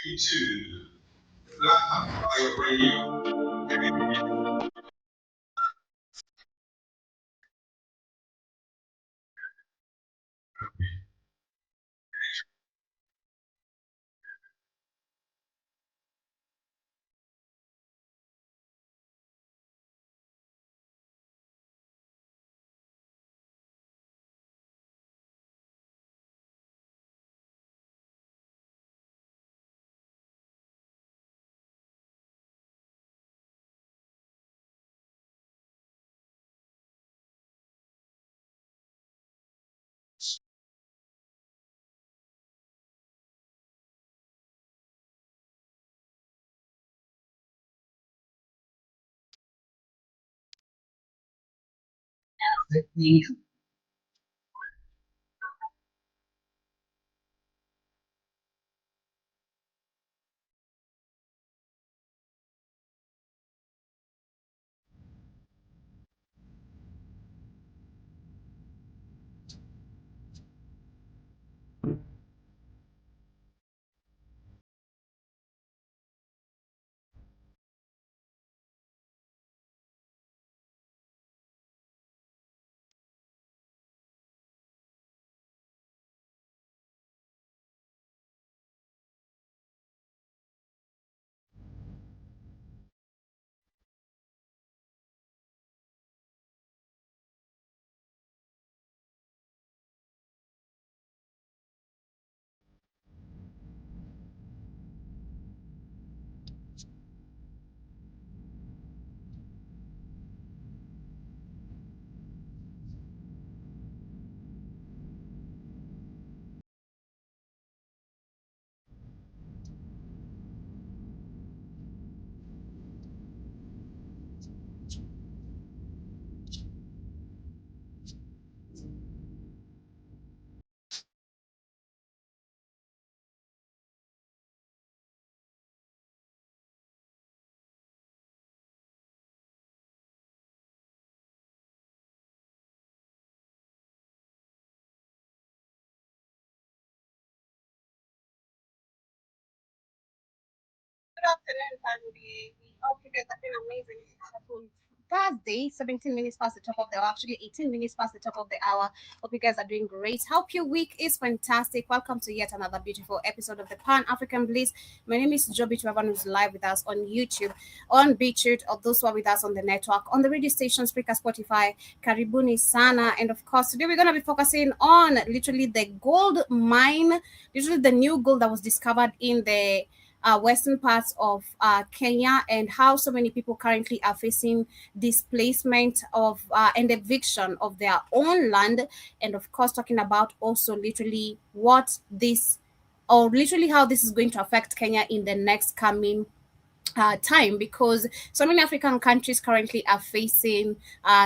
to Black Radio. Good afternoon, family. We hope you guys have been amazing. Wonderful Thursday, 17 minutes past the top of the hour, actually 18 minutes past the top of the hour. Hope you guys are doing great. Hope your week is fantastic. Welcome to yet another beautiful episode of the Pan African Bliss. My name is Joby to everyone who's live with us on YouTube, on BitChute, or those who are with us on the network, on the radio station, Spreaker, Spotify, Karibuni Sana. And of course, today we're going to be focusing on literally the gold mine, literally the new gold that was discovered in the western parts of Kenya, and how so many people currently are facing displacement of and eviction of their own land, and of course talking about also literally what this or literally how this is going to affect Kenya in the next coming time, because so many African countries currently are facing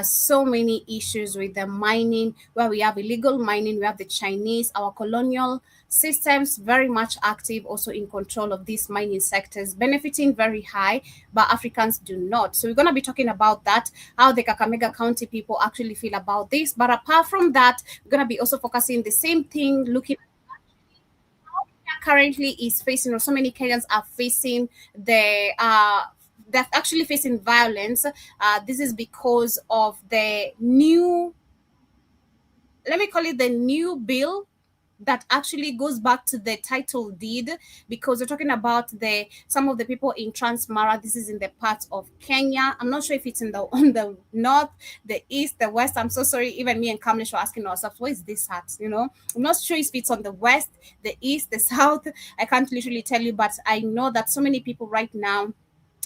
so many issues with the mining, where we have illegal mining, we have the Chinese, our colonial systems very much active, also in control of these mining sectors, benefiting very high, but Africans do not. So we're going to be talking about that, how the Kakamega County people actually feel about this. But apart from that, we're going to be also focusing the same thing, looking currently is facing, or so many Kenyans are facing the they're actually facing violence. This is because of the new, let me call it the new bill that actually goes back to the title deed, because we're talking about the some of the people in Transmara. This is in the part of Kenya. I'm not sure if it's in the on the north, the east, the west. I'm so sorry. Even me and Kamlesh were asking ourselves, where is this at? I'm not sure if it's on the west, the east, the south. I can't literally tell you, but I know that so many people right now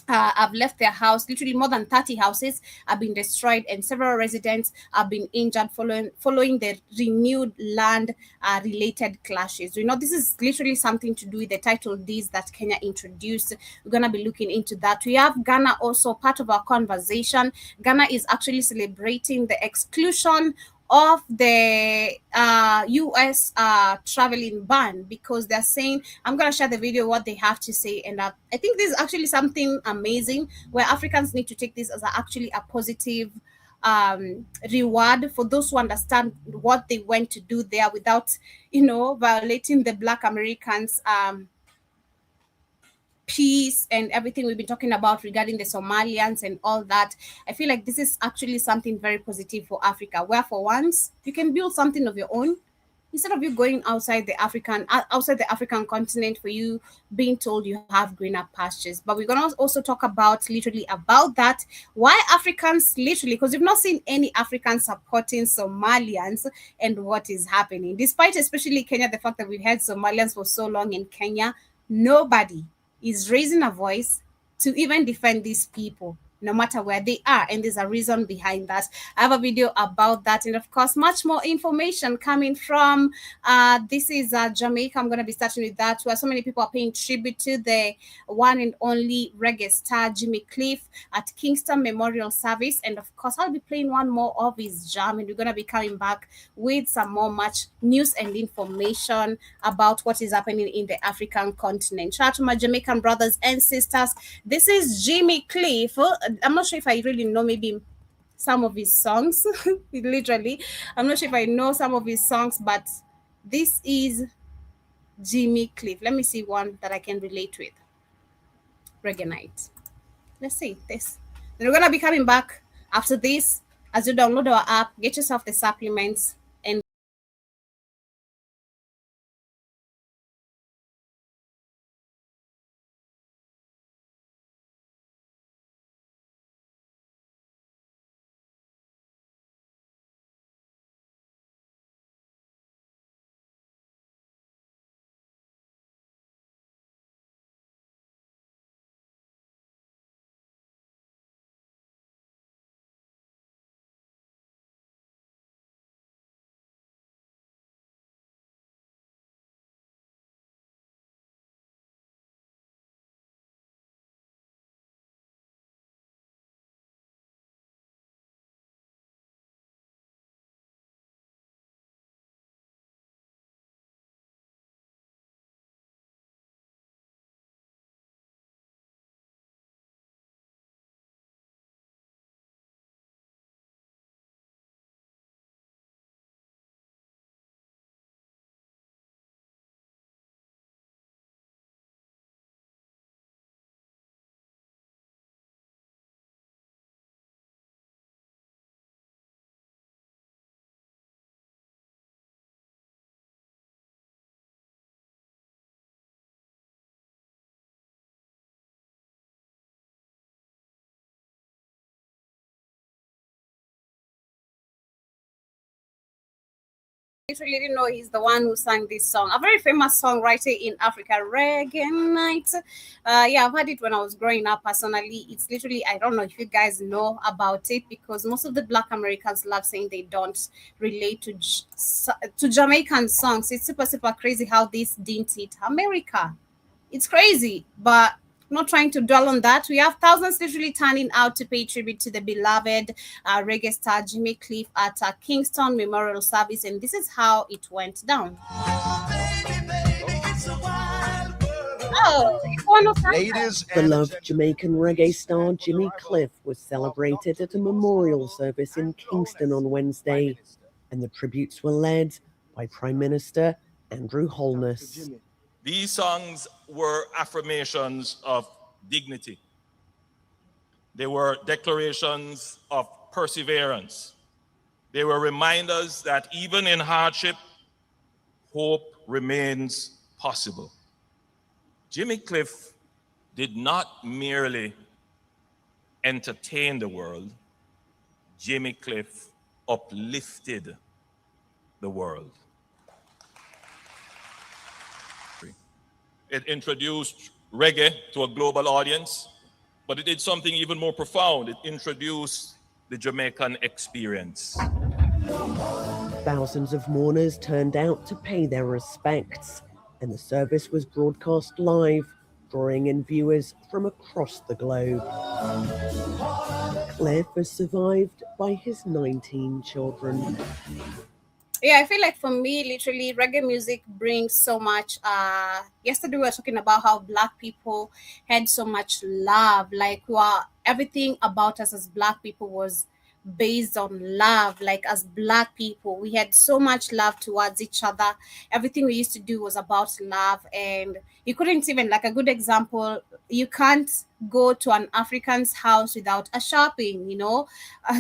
have left their house. Literally, more than 30 houses have been destroyed, and several residents have been injured following the renewed land related clashes. This is literally something to do with the title deeds that Kenya introduced. We're gonna be looking into that. We have Ghana also part of our conversation. Ghana is actually celebrating the exclusion of the US traveling ban, because they're saying, I'm going to share the video, what they have to say. And I think this is actually something amazing, where Africans need to take this as actually a positive reward for those who understand what they went to do there without, violating the Black Americans. peace and everything we've been talking about regarding the Somalians and all that. I feel like this is actually something very positive for Africa, where for once you can build something of your own instead of you going outside the African continent for you being told you have greener pastures. But we're gonna also talk about literally about that, why Africans literally, because we've not seen any Africans supporting Somalians and what is happening, despite especially Kenya, the fact that we've had Somalians for so long in Kenya. Nobody is raising a voice to even defend these people, no matter where they are. And there's a reason behind that. I have a video about that. And of course, much more information coming from this is Jamaica. I'm going to be starting with that, where so many people are paying tribute to the one and only reggae star Jimmy Cliff at Kingston Memorial Service. And of course, I'll be playing one more of his jam, and we're going to be coming back with some more much news and information about what is happening in the African continent. Shout out to my Jamaican brothers and sisters. This is Jimmy Cliff. I'm not sure if I really know maybe some of his songs. Literally, I'm not sure if I know some of his songs, but this is Jimmy Cliff. Let me see one that I can relate with. Reggae Night. Let's see this. Then we're gonna be coming back after this. As you download our app, get yourself the supplements and literally didn't know he's the one who sang this song. A very famous songwriter in Africa, Reggae Night. Yeah, I've heard it when I was growing up personally. It's literally, I don't know if you guys know about it, because most of the Black Americans love saying they don't relate to Jamaican songs. It's super, super crazy how this didn't hit America. It's crazy, but not trying to dwell on that. We have thousands literally turning out to pay tribute to the beloved reggae star Jimmy Cliff at a Kingston Memorial Service, and this is how it went down. Oh, it's one of Ladies and beloved Jamaican reggae star Jimmy Cliff was celebrated at a memorial service in Kingston on Wednesday, and the tributes were led by Prime Minister Andrew Holness. These songs were affirmations of dignity. They were declarations of perseverance. They were reminders that even in hardship, hope remains possible. Jimmy Cliff did not merely entertain the world, Jimmy Cliff uplifted the world. It introduced reggae to a global audience, but it did something even more profound. It introduced the Jamaican experience. Thousands of mourners turned out to pay their respects, and the service was broadcast live, drawing in viewers from across the globe. Cliff is survived by his 19 children. Yeah, I feel like for me, literally, reggae music brings so much. Yesterday we were talking about how Black people had so much love. Like, everything about us as Black people was based on love. Like, as Black people, we had so much love towards each other. Everything we used to do was about love, and you couldn't even, like, a good example you can't go to an African's house without a shopping,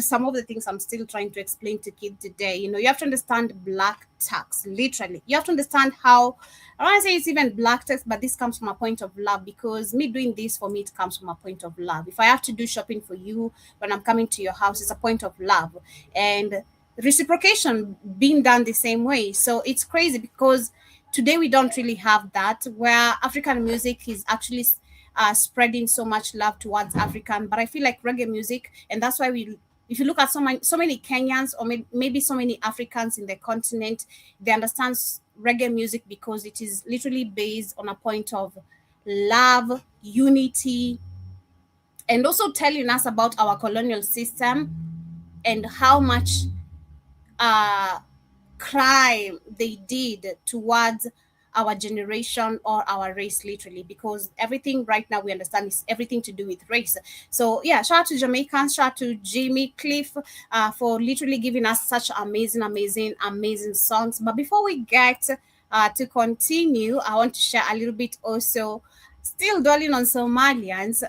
some of the things I'm still trying to explain to kids today. You have to understand black tax, literally. You have to understand how, I want to say it's even black tax, but this comes from a point of love, because me doing this, for me, it comes from a point of love. If I have to do shopping for you when I'm coming to your house, it's a point of love. And reciprocation being done the same way. So it's crazy because today we don't really have that, where African music is actually spreading so much love towards African. But I feel like reggae music, and that's why if you look at so many Kenyans, or maybe so many Africans in the continent, they understand reggae music because it is literally based on a point of love, unity, and also telling us about our colonial system and how much crime they did towards our generation or our race, literally, because everything right now we understand is everything to do with race. So yeah, shout out to Jamaicans, shout out to Jimmy Cliff for literally giving us such amazing songs. But before we get to continue, I want to share a little bit also, still dwelling on Somalians,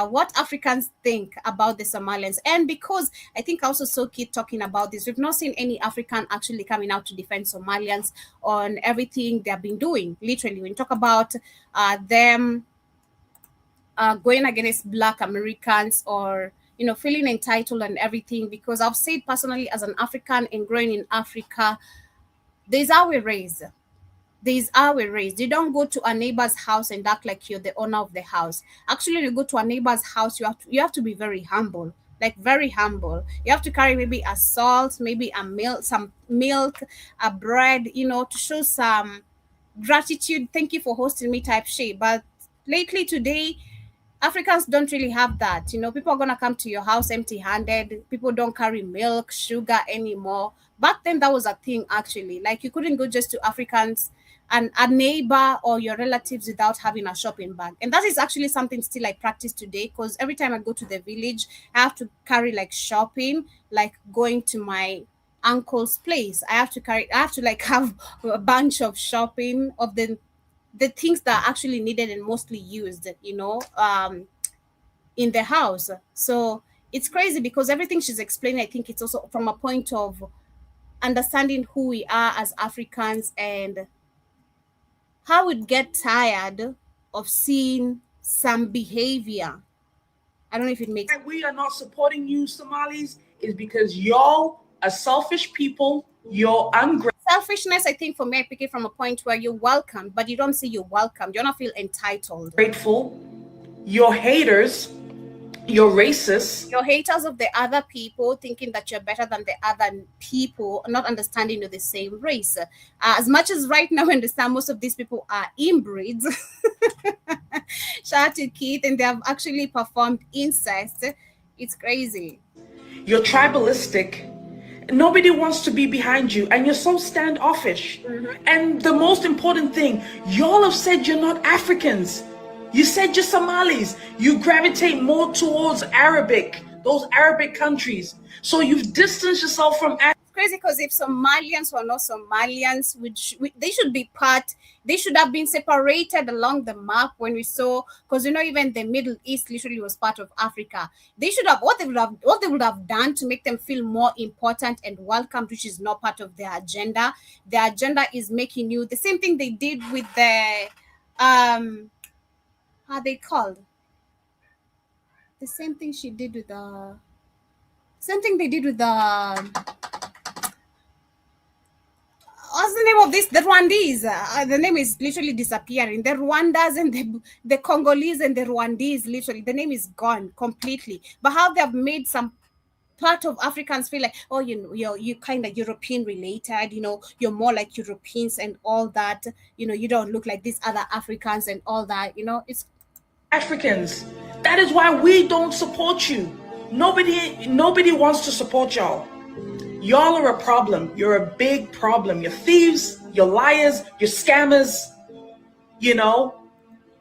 what Africans think about the Somalians. And because I think I also saw Kid talking about this, we've not seen any African actually coming out to defend Somalians on everything they've been doing. Literally, when you talk about them going against Black Americans, or feeling entitled and everything, because I've said personally, as an African and growing in Africa, there's how we're raised. You don't go to a neighbor's house and act like you're the owner of the house. Actually, when you go to a neighbor's house, you have to be very humble, like very humble. You have to carry maybe a salt, maybe some milk, a bread, to show some gratitude. Thank you for hosting me type shit. But lately today, Africans don't really have that. People are gonna come to your house empty-handed. People don't carry milk, sugar anymore. Back then, that was a thing actually. Like, you couldn't go just to Africans and a neighbor or your relatives without having a shopping bag. And that is actually something still I practice today, because every time I go to the village, I have to carry like shopping, like going to my uncle's place. I have to like have a bunch of shopping of the things that are actually needed and mostly used, in the house. So it's crazy because everything she's explaining, I think it's also from a point of understanding who we are as Africans, and how we'd get tired of seeing some behavior. I don't know if it makes sense. We are not supporting you, Somalis, is because y'all are selfish people. You're ungrateful. Selfishness, I think for me, I pick it from a point where you're welcome, but you don't see you're welcome. You don't feel entitled. You're haters. You're racist. You're haters of the other people, thinking that you're better than the other people, not understanding you're the same race. As much as right now I understand most of these people are inbreeds. Shout out to Keith, and they have actually performed incest. It's crazy. You're tribalistic. Nobody wants to be behind you, and you're so standoffish. And the most important thing, y'all have said you're not Africans. You said you're Somalis. You gravitate more towards those Arabic countries. So you've distanced yourself from Africa. Crazy, because if Somalians were not Somalians, they should be they should have been separated along the map when we saw, because even the Middle East literally was part of Africa. They should have what they would have done to make them feel more important and welcomed, which is not part of their agenda. Their agenda is making you the same thing they did with the how they called the same thing she did with the same thing they did with the what's the name of this? The Rwandese. The name is literally disappearing. The Rwandas and the Congolese and the Rwandese, literally, the name is gone completely. But how they have made some part of Africans feel like, oh, you're kind of European related, you're more like Europeans and all that. You don't look like these other Africans and all that. It's Africans. That is why we don't support you. Nobody wants to support y'all. Y'all are a problem. You're a big problem. You're thieves, you're liars, you're scammers.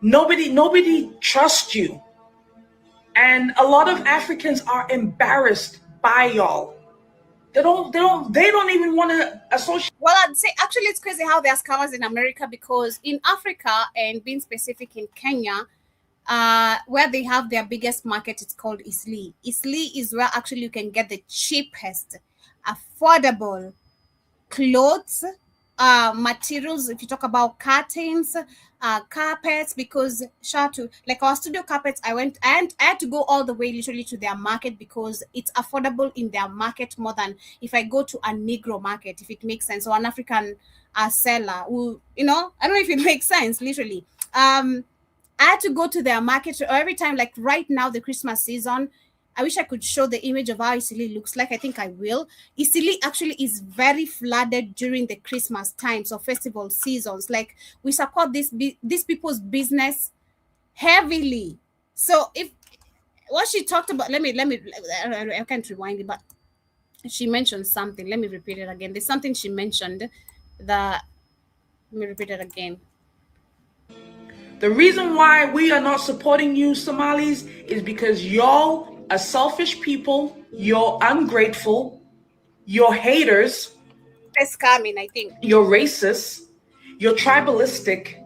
Nobody trusts you. And a lot of Africans are embarrassed by y'all. They don't even want to associate. Well, I'd say actually it's crazy how there are scammers in America, because in Africa, and being specific in Kenya, where they have their biggest market, it's called Isli. Isli is where actually you can get the cheapest, affordable clothes, materials. If you talk about curtains, carpets, because Shatu, like our studio carpets, I went and I had to go all the way literally to their market because it's affordable in their market more than if I go to a Negro market, if it makes sense, or an African seller who, I don't know if it makes sense, literally. I had to go to their market every time, like right now, the Christmas season. I wish I could show the image of how Isili looks like. I think I will. Isili actually is very flooded during the Christmas times or festival seasons. Like we support these people's business heavily. So if what she talked about, I can't rewind it, but she mentioned something. Let me repeat it again. There's something she mentioned that, let me repeat it again. The reason why we are not supporting you, Somalis, is because y'all are selfish people, you're ungrateful, you're haters, It's coming, I think. you're racist, you're tribalistic.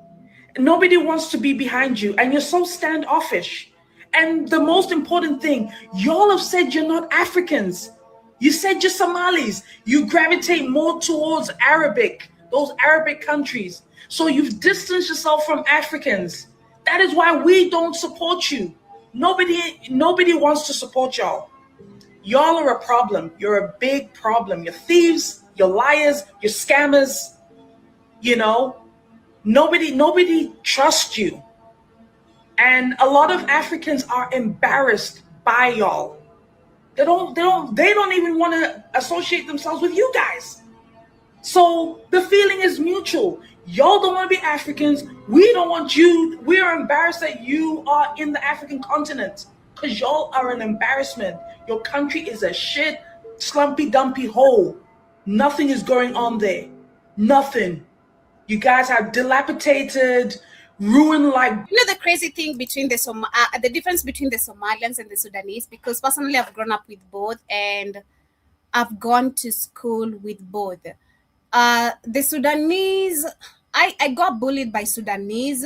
Nobody wants to be behind you, and you're so standoffish. And the most important thing, y'all have said you're not Africans. You said you're Somalis. You gravitate more towards Arabic, those Arabic countries. So you've distanced yourself from Africans. That is why we don't support you. Nobody wants to support y'all. Y'all are a problem. You're a big problem. You're thieves, you're liars, you're scammers. Nobody trusts you. And a lot of Africans are embarrassed by y'all. They don't even want to associate themselves with you guys. So the feeling is mutual. Y'all don't want to be Africans. We don't want you. We are embarrassed that you are in the African continent because y'all are an embarrassment. Your country is a shit, slumpy, dumpy hole. Nothing is going on there. Nothing. You guys have dilapidated, ruined like. The crazy thing between the difference between the Somalians and the Sudanese, because personally I've grown up with both and I've gone to school with both. The Sudanese, I got bullied by Sudanese,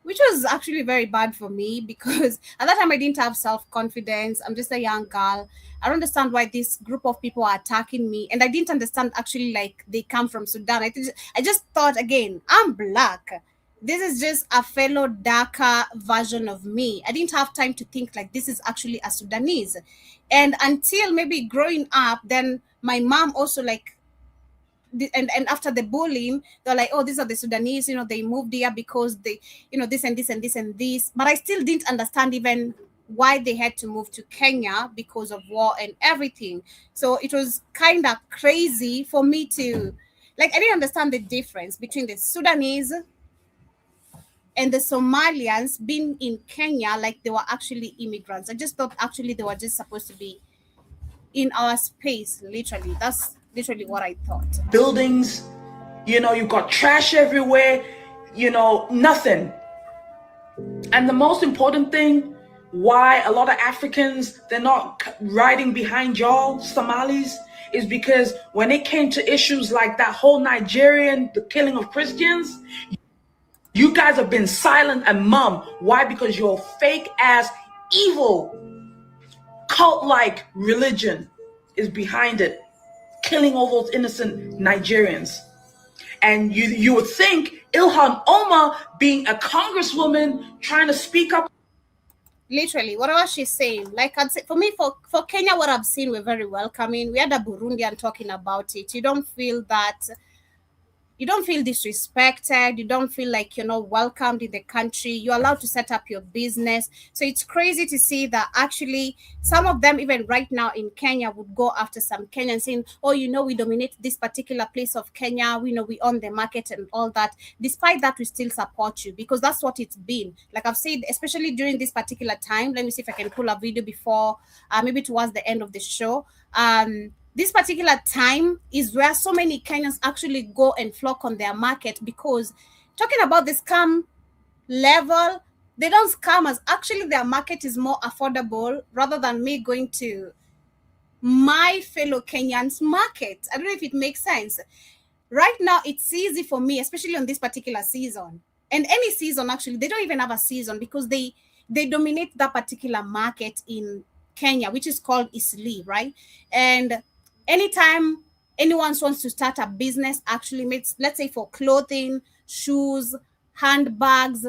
which was actually very bad for me because at that time I didn't have self-confidence. I'm just a young girl. I don't understand why this group of people are attacking me. And I didn't understand actually like they come from Sudan. I just thought, again, I'm black. This is just a fellow darker version of me. I didn't have time to think like this is actually a Sudanese. And until maybe growing up, then my mom also like, and after the bullying, they're like, oh, these are the Sudanese, they moved here because they, this and this and this and this. But I still didn't understand even why they had to move to Kenya because of war and everything. So it was kind of crazy for me to, like, I didn't understand the difference between the Sudanese and the Somalians being in Kenya, like they were actually immigrants. I just thought actually they were just supposed to be in our space, literally. That's literally what I thought. Buildings, you've got trash everywhere, nothing. And the most important thing, why a lot of Africans, they're not riding behind y'all, Somalis, is because when it came to issues like that whole the killing of Christians, you guys have been silent and mum. Why? Because your fake ass, evil, cult-like religion is behind it, killing all those innocent Nigerians. And you would think Ilhan Omar, being a congresswoman, trying to speak up. Literally, whatever she's saying, like I'd say, for me, for Kenya, what I've seen, we're very welcoming. We had a Burundian talking about it. You don't feel disrespected. You don't feel like you're not welcomed in the country. You're allowed to set up your business. So it's crazy to see that actually some of them, even right now in Kenya, would go after some Kenyans saying, oh, we dominate this particular place of Kenya. We own the market and all that. Despite that, we still support you because that's what it's been. Like I've said, especially during this particular time. Let me see if I can pull a video before, maybe towards the end of the show. This particular time is where so many Kenyans actually go and flock on their market because talking about the scam level, they don't scam us. Actually, their market is more affordable rather than me going to my fellow Kenyans' market. I don't know if it makes sense. Right now, it's easy for me, especially on this particular season. And any season, actually, they don't even have a season because they dominate that particular market in Kenya, which is called Isli, right? And anytime anyone wants to start a business, actually, let's say for clothing, shoes, handbags,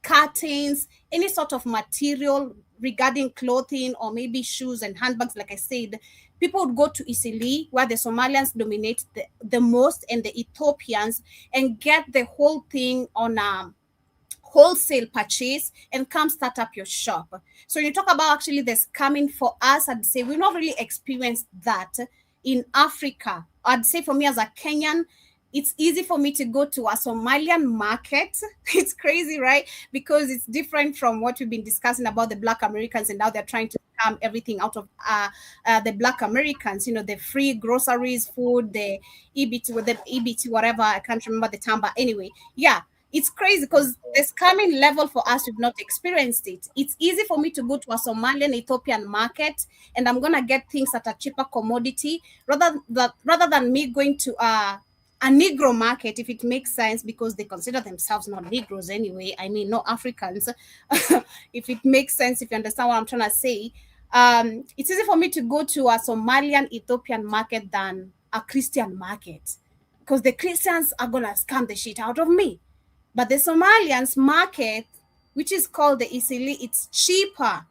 curtains, any sort of material regarding clothing or maybe shoes and handbags, like I said, people would go to Isili, where the Somalians dominate the most, and the Ethiopians, and get the whole thing on wholesale purchase and come start up your shop. So you talk about actually the scamming for us, I'd say we've not really experienced that in Africa. I'd say for me as a Kenyan, it's easy for me to go to a Somalian market. It's crazy, right? Because it's different from what we've been discussing about the Black Americans and now they're trying to scam everything out of the Black Americans. You know, the free groceries, food, the EBT, whatever. I can't remember the term, but anyway, yeah. It's crazy because the scamming level for us, we've not experienced it. It's easy for me to go to a Somalian Ethiopian market and I'm going to get things at a cheaper commodity rather than me going to a Negro market, if it makes sense, because they consider themselves not Negroes anyway. I mean, no Africans. If it makes sense, if you understand what I'm trying to say. It's easy for me to go to a Somalian Ethiopian market than a Christian market because the Christians are going to scam the shit out of me. But the Somalians market, which is called the Isili, it's cheaper.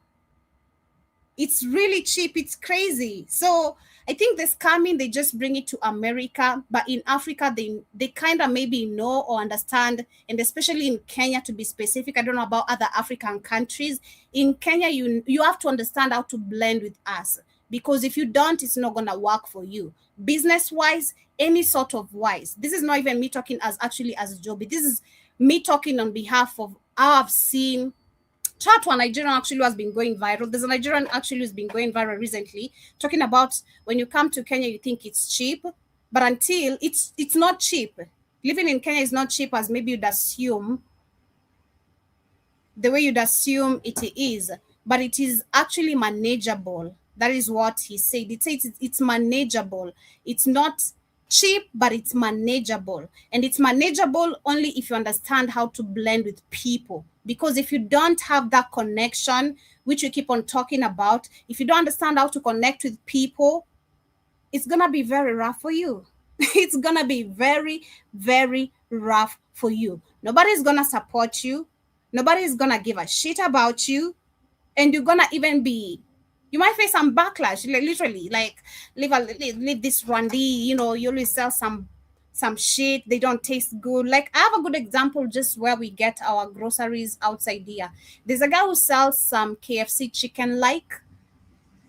It's really cheap. It's crazy. So I think the scamming, they just bring it to America. But in Africa, they kind of maybe know or understand. And especially in Kenya, to be specific, I don't know about other African countries. In Kenya, you have to understand how to blend with us. Because if you don't, it's not going to work for you. Business-wise, any sort of wise. This is not even me talking as Joby. This is me talking on behalf of how I've seen. Chat one Nigerian actually has been going viral. There's a Nigerian actually who's been going viral recently, talking about when you come to Kenya, you think it's cheap, but until it's not cheap. Living in Kenya is not cheap as maybe you'd assume, the way you'd assume it is, but it is actually manageable. That is what he said. It says it's manageable. It's not cheap, but it's manageable. And it's manageable only if you understand how to blend with people. Because if you don't have that connection, which you keep on talking about, if you don't understand how to connect with people, it's going to be very rough for you. It's going to be very, very rough for you. Nobody's going to support you. Nobody's going to give a shit about you. And you're going to even be, you might face some backlash, literally, like, leave this Randy, you know, you always sell some shit, they don't taste good. Like, I have a good example just where we get our groceries outside here. There's a guy who sells some KFC chicken,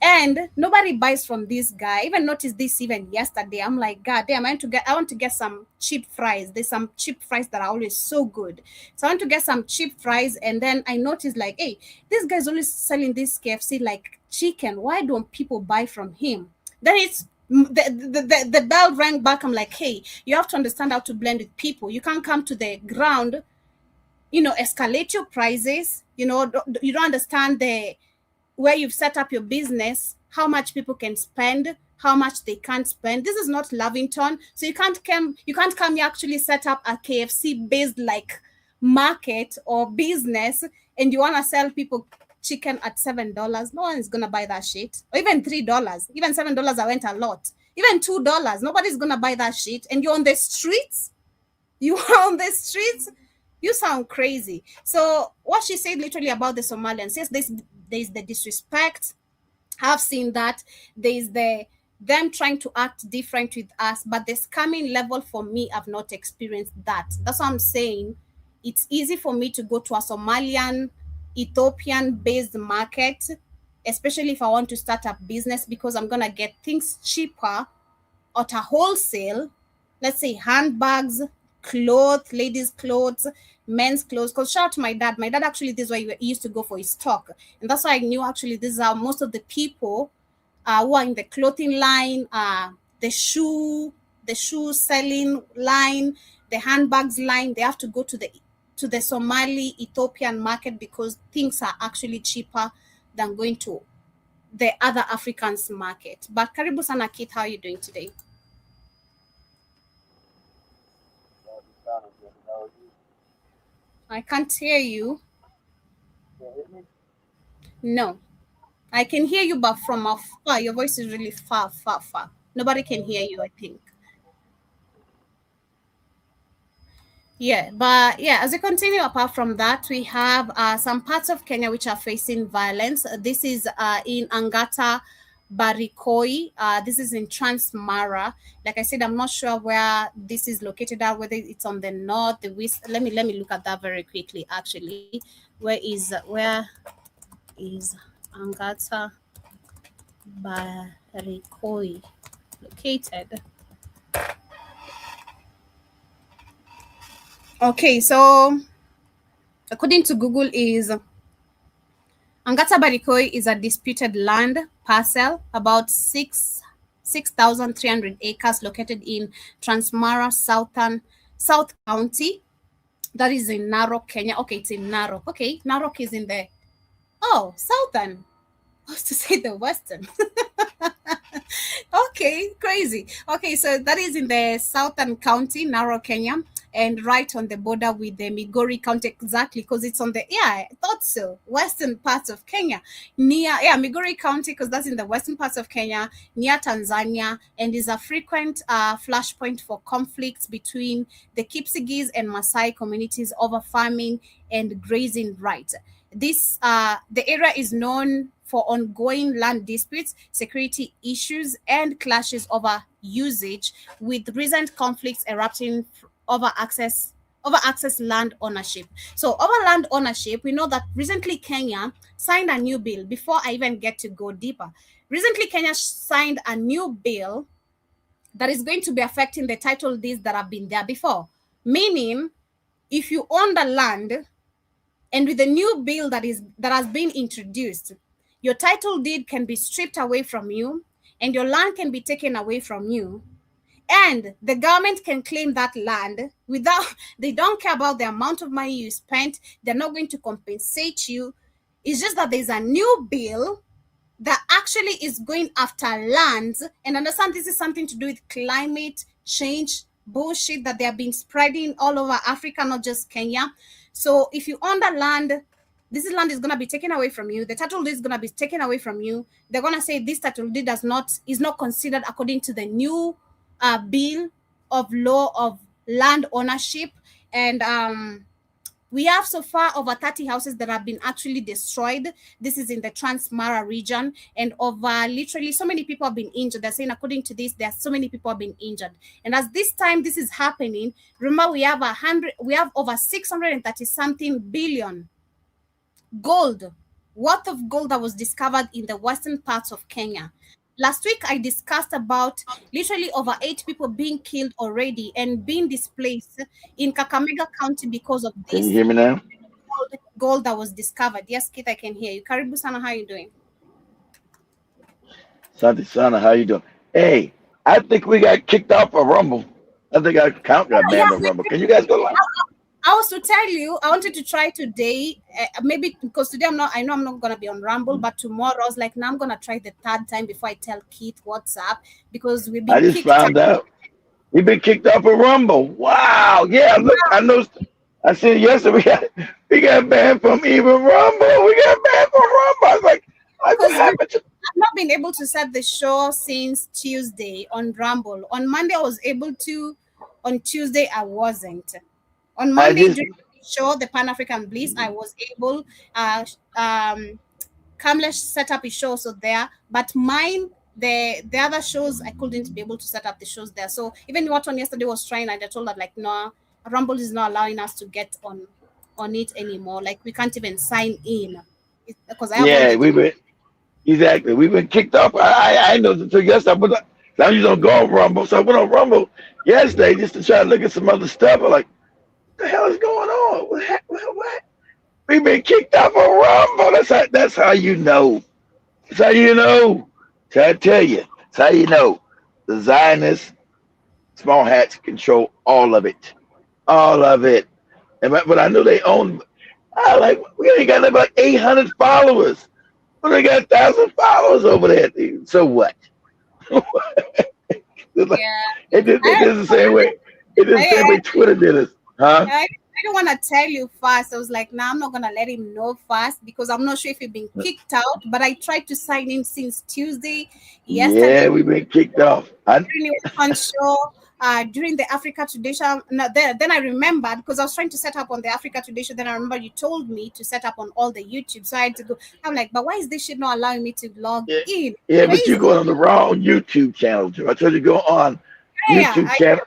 and nobody buys from this guy. I even noticed this even yesterday. I'm like, God damn, I want to get some cheap fries. There's some cheap fries that are always so good. So I want to get some cheap fries. And then I noticed, like, hey, this guy's always selling this KFC like chicken. Why don't people buy from him? Then it's the bell rang back. I'm like, hey, you have to understand how to blend with people. You can't come to the ground, you know, escalate your prices. You know, you don't understand where you've set up your business, how much people can spend, how much they can't spend. This is not Lavington, so you can't come here actually set up a KFC based like market or business, and you want to sell people chicken at $7. No one is gonna buy that shit. Or even $3, even $7. I went a lot. Even $2, nobody's gonna buy that shit. And you're on the streets. You are on the streets. You sound crazy. So what she said literally about the Somalians, yes, there's the disrespect. I've seen that. There's them trying to act different with us, but the scamming level for me, I've not experienced that. That's what I'm saying. It's easy for me to go to a Somalian, Ethiopian-based market, especially if I want to start a business, because I'm gonna get things cheaper at a wholesale. Let's say handbags, clothes, ladies' clothes, men's clothes. Because shout out to my dad. My dad actually, this is where he used to go for his stock. And that's why I knew actually this is how most of the people who are in the clothing line, the shoe selling line, the handbags line, they have to go to the Somali Ethiopian market because things are actually cheaper than going to the other Africans market. But karibu sana Keith, how are you doing today? I can't hear you. No, I can hear you, but from afar. Your voice is really far, far, far. Nobody can hear you, I think. Yeah, but yeah, as we continue, apart from that, we have some parts of Kenya which are facing violence. This is in Angata, Barikoi. This is in Transmara. Like I said, I'm not sure where this is located at, whether it's on the north, the west. Let me look at that very quickly. Actually, where is Angata Barikoi located? Okay, so according to Google, is Angata Barikoi is a disputed land parcel about 6,300 acres located in Transmara South County. That is in Narok, Kenya. Okay, it's in Narok. Okay, Narok is in the southern. I was to say the western. Okay, crazy. Okay, so that is in the southern county, Narok, Kenya, and right on the border with the Migori County, exactly, because it's on the, I thought so, western parts of Kenya, near, Migori County, because that's in the western parts of Kenya, near Tanzania, and is a frequent flashpoint for conflicts between the Kipsigis and Maasai communities over farming and grazing rights. This the area is known for ongoing land disputes, security issues, and clashes over usage, with recent conflicts erupting over access land ownership. So over land ownership, we know that recently Kenya signed a new bill. Before I even get to go deeper, recently Kenya signed a new bill that is going to be affecting the title deeds that have been there before. Meaning, if you own the land, and with the new bill that has been introduced, your title deed can be stripped away from you, and your land can be taken away from you, and the government can claim that land without, they don't care about the amount of money you spent. They're not going to compensate you. It's just that there's a new bill that actually is going after lands. And understand, this is something to do with climate change bullshit that they have been spreading all over Africa, not just Kenya. So if you own the land, this land is going to be taken away from you. The title deed is going to be taken away from you. They're going to say this title deed is not considered according to the new bill of law of land ownership. And we have so far over 30 houses that have been actually destroyed. This is in the Transmara region, and over literally so many people have been injured. They're saying according to this, there are so many people have been injured. And as this time this is happening, remember we have over 630 something billion worth of gold that was discovered in the western parts of Kenya. Last week, I discussed about literally over 8 people being killed already and being displaced in Kakamega County because of Can this you hear me now? gold that was discovered. Yes, Kit, I can hear you. Karibu sana, how are you doing? Santi Sana, how you doing? Hey, I think we got kicked off of Rumble. I think our count got banned on Rumble. Can you guys go live? I was to tell you, I wanted to try today, maybe because today I know I'm not going to be on Rumble, but tomorrow I was like, now I'm going to try the third time before I tell Keith what's up, because we've been I just found out we've been kicked off of Rumble. Wow. Yeah, look, I know. I said yesterday we got banned from even Rumble. We got banned from Rumble. I was like what happened to? I've not been able to set the show since Tuesday on Rumble. On Monday I was able to. On Tuesday I wasn't. On Monday during the show, the Pan African Bliss, I was able. Kamlesh set up his show so there, but mine, the other shows, I couldn't be able to set up the shows there. So even what on yesterday was trying, and I told her like, no, Rumble is not allowing us to get on it anymore. Like we can't even sign in because I have We've been kicked off. I know until yesterday, but I usually don't go on Rumble, so I went on Rumble yesterday just to try to look at some other stuff. I'm like, what the hell is going on? What? We've been kicked off of Rumble. That's how you know. That's how you know. So I tell you, that's how you know. The Zionists, small hats control all of it. All of it. But I know they own. We only got about 800 followers. But they got 1,000 followers over there. So what? It did the same way. It did the same way Twitter did us. Huh? didn't want to tell you fast. I was like, nah, I'm not gonna let him know fast because I'm not sure if he's been kicked out. But I tried to sign in since Tuesday. Yesterday Yeah, we've been kicked off. during the one show, during the Africa Tradition. No, then I remembered because I was trying to set up on the Africa Tradition. Then I remember you told me to set up on all the YouTube. So I had to go. I'm like, but why is this shit not allowing me to log Yeah, in? yeah, but you're Crazy. going on the wrong YouTube channel, Joe. I told you to go on Yeah, YouTube channel.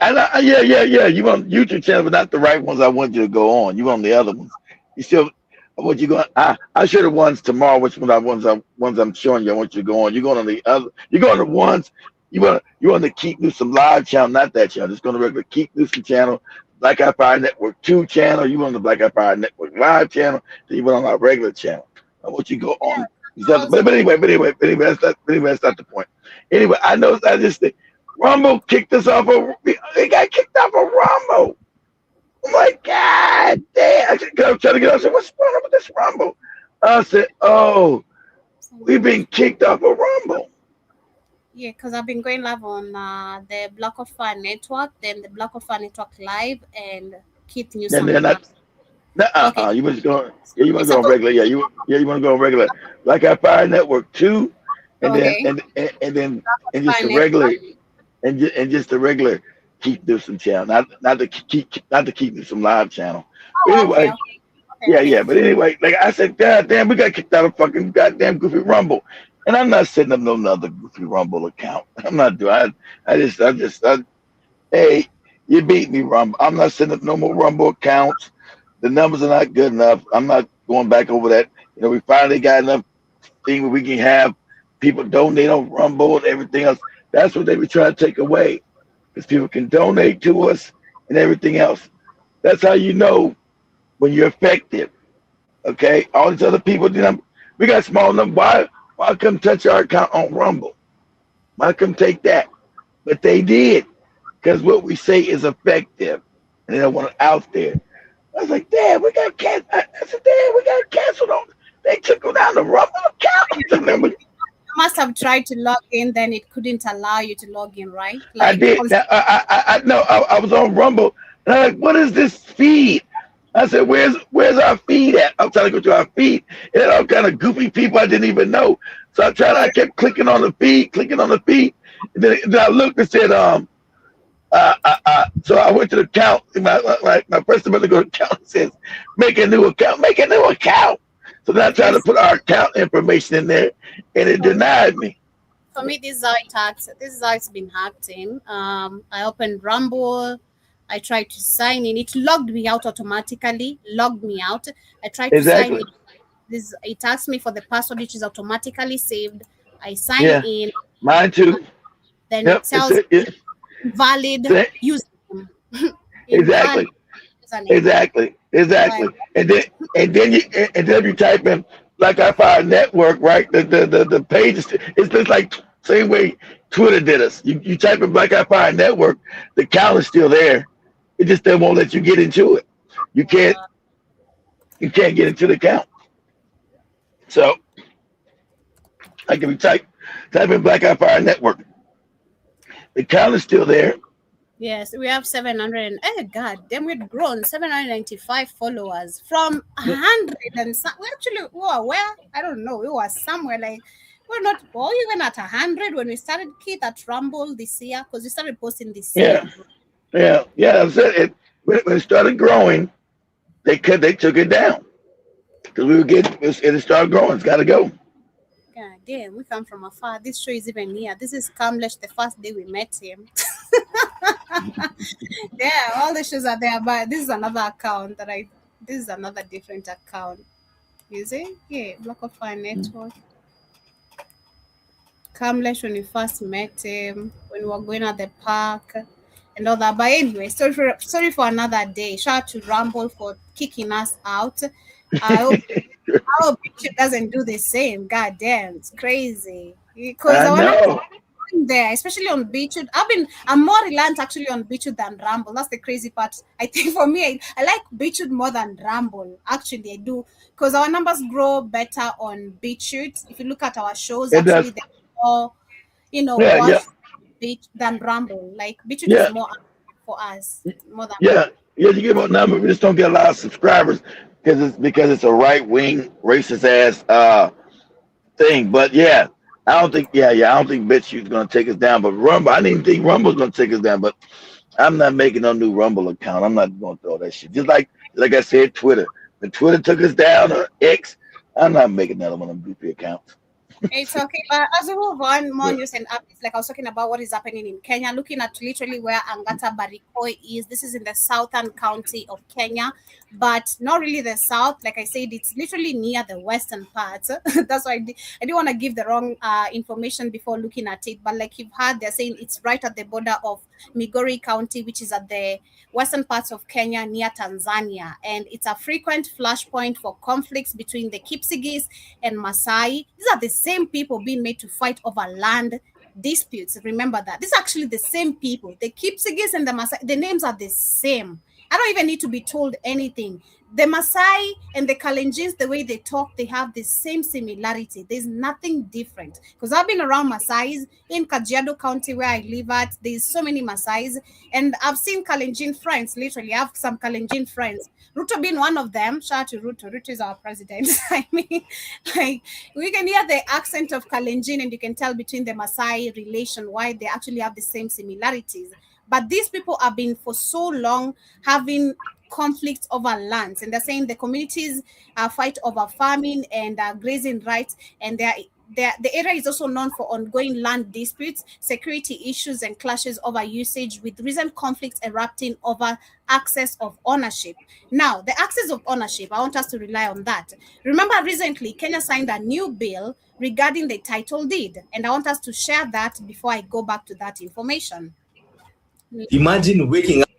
Yeah. You on YouTube channel, but not the right ones. I want you to go on. You on the other ones. You still. I want you going. I share the ones tomorrow. Which ones I'm showing you. I want you to go on. You're going on the other. You're going to the ones. You want to Keep Newsome live channel, not that channel. Just going to regular Keep Newsome channel, Black Eye Power Network 2 channel. You on the Black Eye Power Network live channel. Then you went on our regular channel. I want you to go on. But anyway, that's not the point. Anyway, I know. I just think Rumble kicked us off. They got kicked off of Rumble. I'm like, God damn. I'm trying to get out. I said, what's wrong with this Rumble? I said, oh, we've been kicked off of Rumble. Yeah, because I've been going live on the Black of Fire Network, then the Black of Fire Network Live, and Keith And Newsom then Live. Okay, you must go. Yeah, you want it's to go on supposed. regular. You want to go on regular. Like our Fire Network 2, and then Okay, Black of and just Fire the Network. regular and just the regular Keep Newsome channel, not the Keep Newsome live channel. But Oh, okay, anyway, okay, okay, yeah. okay. But anyway, like I said, God damn, we got kicked out of fucking goddamn Goofy Rumble, and I'm not setting up no another Goofy Rumble account. I'm not doing. Hey, you beat me, Rumble. I'm not setting up no more Rumble accounts. The numbers are not good enough. I'm not going back over that. We finally got enough thing where we can have people donate on Rumble and everything else. That's what they were trying to take away, because people can donate to us and everything else. That's how you know when you're effective. Okay, all these other people, we got small numbers. Why come touch our account on Rumble? Why come take that? But they did, because what we say is effective, and they don't want it out there. I was like, damn, we got canceled. I said, damn, we got canceled on. They took them down the Rumble account. You must have tried to log in, then it couldn't allow you to log in, right? I Like, did. Now, I no, I was on Rumble, and I'm like, what is this feed? I said, where's our feed at? I'm trying to go to our feed, and then all kind of goofy people I didn't even know. So I kept clicking on the feed, and then I looked and said, so I went to the account. My first ability to go to account says, make a new account. So then I tried to yes. put our account information in there, and it denied me. For me, this is how it hacks. This is how it's been hacked in. I opened Rumble. I tried to sign in. It logged me out automatically. Logged me out. I tried to sign in. Exactly. It asks me for the password, which is automatically saved. I sign Yeah. in. Mine too. Then it Yep. It's tells it. Yeah. invalid Sa- username. Invalid Exactly. username. Exactly. Like, And then you type in like I found network, right? The page it's just like same way Twitter did us. You type in Black Eye Fire Network, the count is still there. It just they won't let you get into it. You can't uh, you can't get into the count. So I can be type in Black Eye Fire Network. The count is still there. yes, we have 700. Oh God, then we've grown 795 followers from 100 and some. We actually, we were where? I don't know. We were somewhere like we're not even at 100 when we started Keith at Rumble this year because we started posting this year, Yeah. bro. Yeah. I said when it started growing, they took it down because we were getting it started growing. It's got to go. God damn, we come from afar. This show is even near. This is Kamlesh the first day we met him. Yeah, all the shows are there, but this is another account that I. This is another different account. You see? Yeah, Block of Fire Network. Kamlesh when we first met him, when we were going at the park and all that. But anyway, sorry for another day. Shout out to Rumble for kicking us out. I hope our Beachwood doesn't do the same. God damn, it's crazy. Because I our numbers know. are there, especially on Beachwood. I'm more reliant actually on Beachwood than Rumble. That's the crazy part. I think for me, I like Beachwood more than Rumble. Actually, I do. Because our numbers grow better on Beachwood. If you look at our shows, It actually does. they're more, Yeah. watch Beach than Rumble. Like Beachwood is Yeah. more active for us more than Yeah. Rumble. Yeah, you get more numbers. We just don't get a lot of subscribers because it's a right wing racist ass thing. But yeah, I don't think I don't think BitChute's gonna take us down. But Rumble, I didn't even think Rumble's gonna take us down. But I'm not making no new Rumble account. I'm not gonna throw that shit. Just like I said, Twitter. When Twitter took us down or X, I'm not making another one of them goofy accounts. It's okay, but as we move on, more But news and updates. Like I was talking about what is happening in Kenya, looking at literally where Angata Barikoi is. This is in the southern county of Kenya, but not really the south. Like I said, it's literally near the western part. That's why I didn't want to give the wrong information before looking at it. But like you've heard, they're saying it's right at the border of Migori County, which is at the western parts of Kenya near Tanzania. And it's a frequent flashpoint for conflicts between the Kipsigis and Masai. These are the same people being made to fight over land disputes. Remember that. These are actually the same people. The Kipsigis and the Masai, the names are the same. I don't even need to be told anything. The Maasai and the Kalenjins, the way they talk, they have the same similarity. There's nothing different. Because I've been around Maasais in Kajiado County where I live at. There's so many Maasais. And I've seen Kalenjin friends, literally. I have some Kalenjin friends. Ruto being one of them. Shout out to Ruto. Ruto is our president. I mean, like, we can hear the accent of Kalenjin and you can tell between the Maasai relation why they actually have the same similarities. But these people have been for so long having conflicts over lands, and they're saying the communities fight over farming and grazing rights, and the area is also known for ongoing land disputes, security issues, and clashes over usage, with recent conflicts erupting over access of ownership. Now, the access of ownership, I want us to rely on that. Remember, recently, Kenya signed a new bill regarding the title deed, and I want us to share that before I go back to that information. Imagine waking up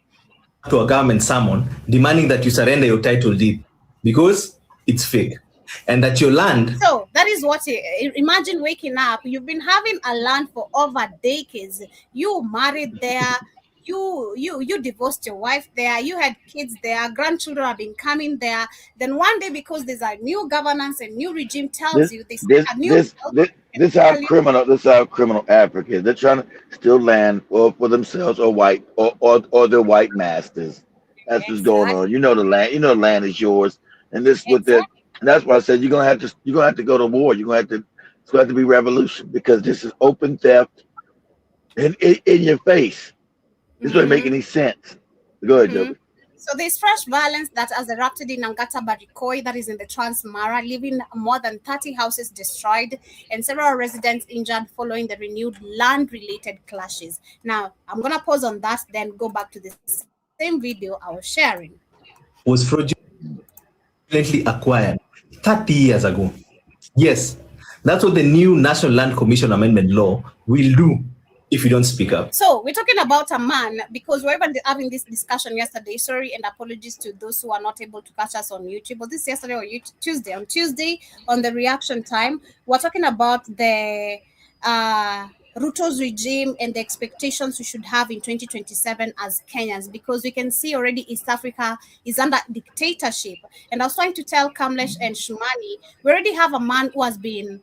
to a government summon demanding that you surrender your title deed because it's fake and that your land. So that is what imagine waking up. You've been having a land for over decades. You married there. You divorced your wife there. You had kids there. Grandchildren have been coming there. Then one day, because there's a new governance and new regime, tells this you this this a new this this this how criminal Africa is. They're trying to steal land for themselves or their white masters. That's what's going on. You know the land is yours, and this with that. Exactly. And that's why I said you're gonna have to go to war. It's gonna have to be revolution because this is open theft in your face. This doesn't make any sense. Go ahead, Joby. So there's fresh violence that has erupted in Angata Barikoi, that is in the Transmara, leaving more than 30 houses destroyed and several residents injured following the renewed land-related clashes. Now, I'm going to pause on that, then go back to the same video I was sharing. Was fraudulently acquired 30 years ago. Yes, that's what the new National Land Commission Amendment Law will do if you don't speak up. So we're talking about a man, because we're even having this discussion yesterday. Sorry, and apologies to those who are not able to catch us on YouTube. Was this yesterday or Tuesday? On Tuesday, on the reaction time, we're talking about the Ruto's regime and the expectations we should have in 2027 as Kenyans, because we can see already East Africa is under dictatorship. And I was trying to tell Kamlesh and Shumani, we already have a man who has been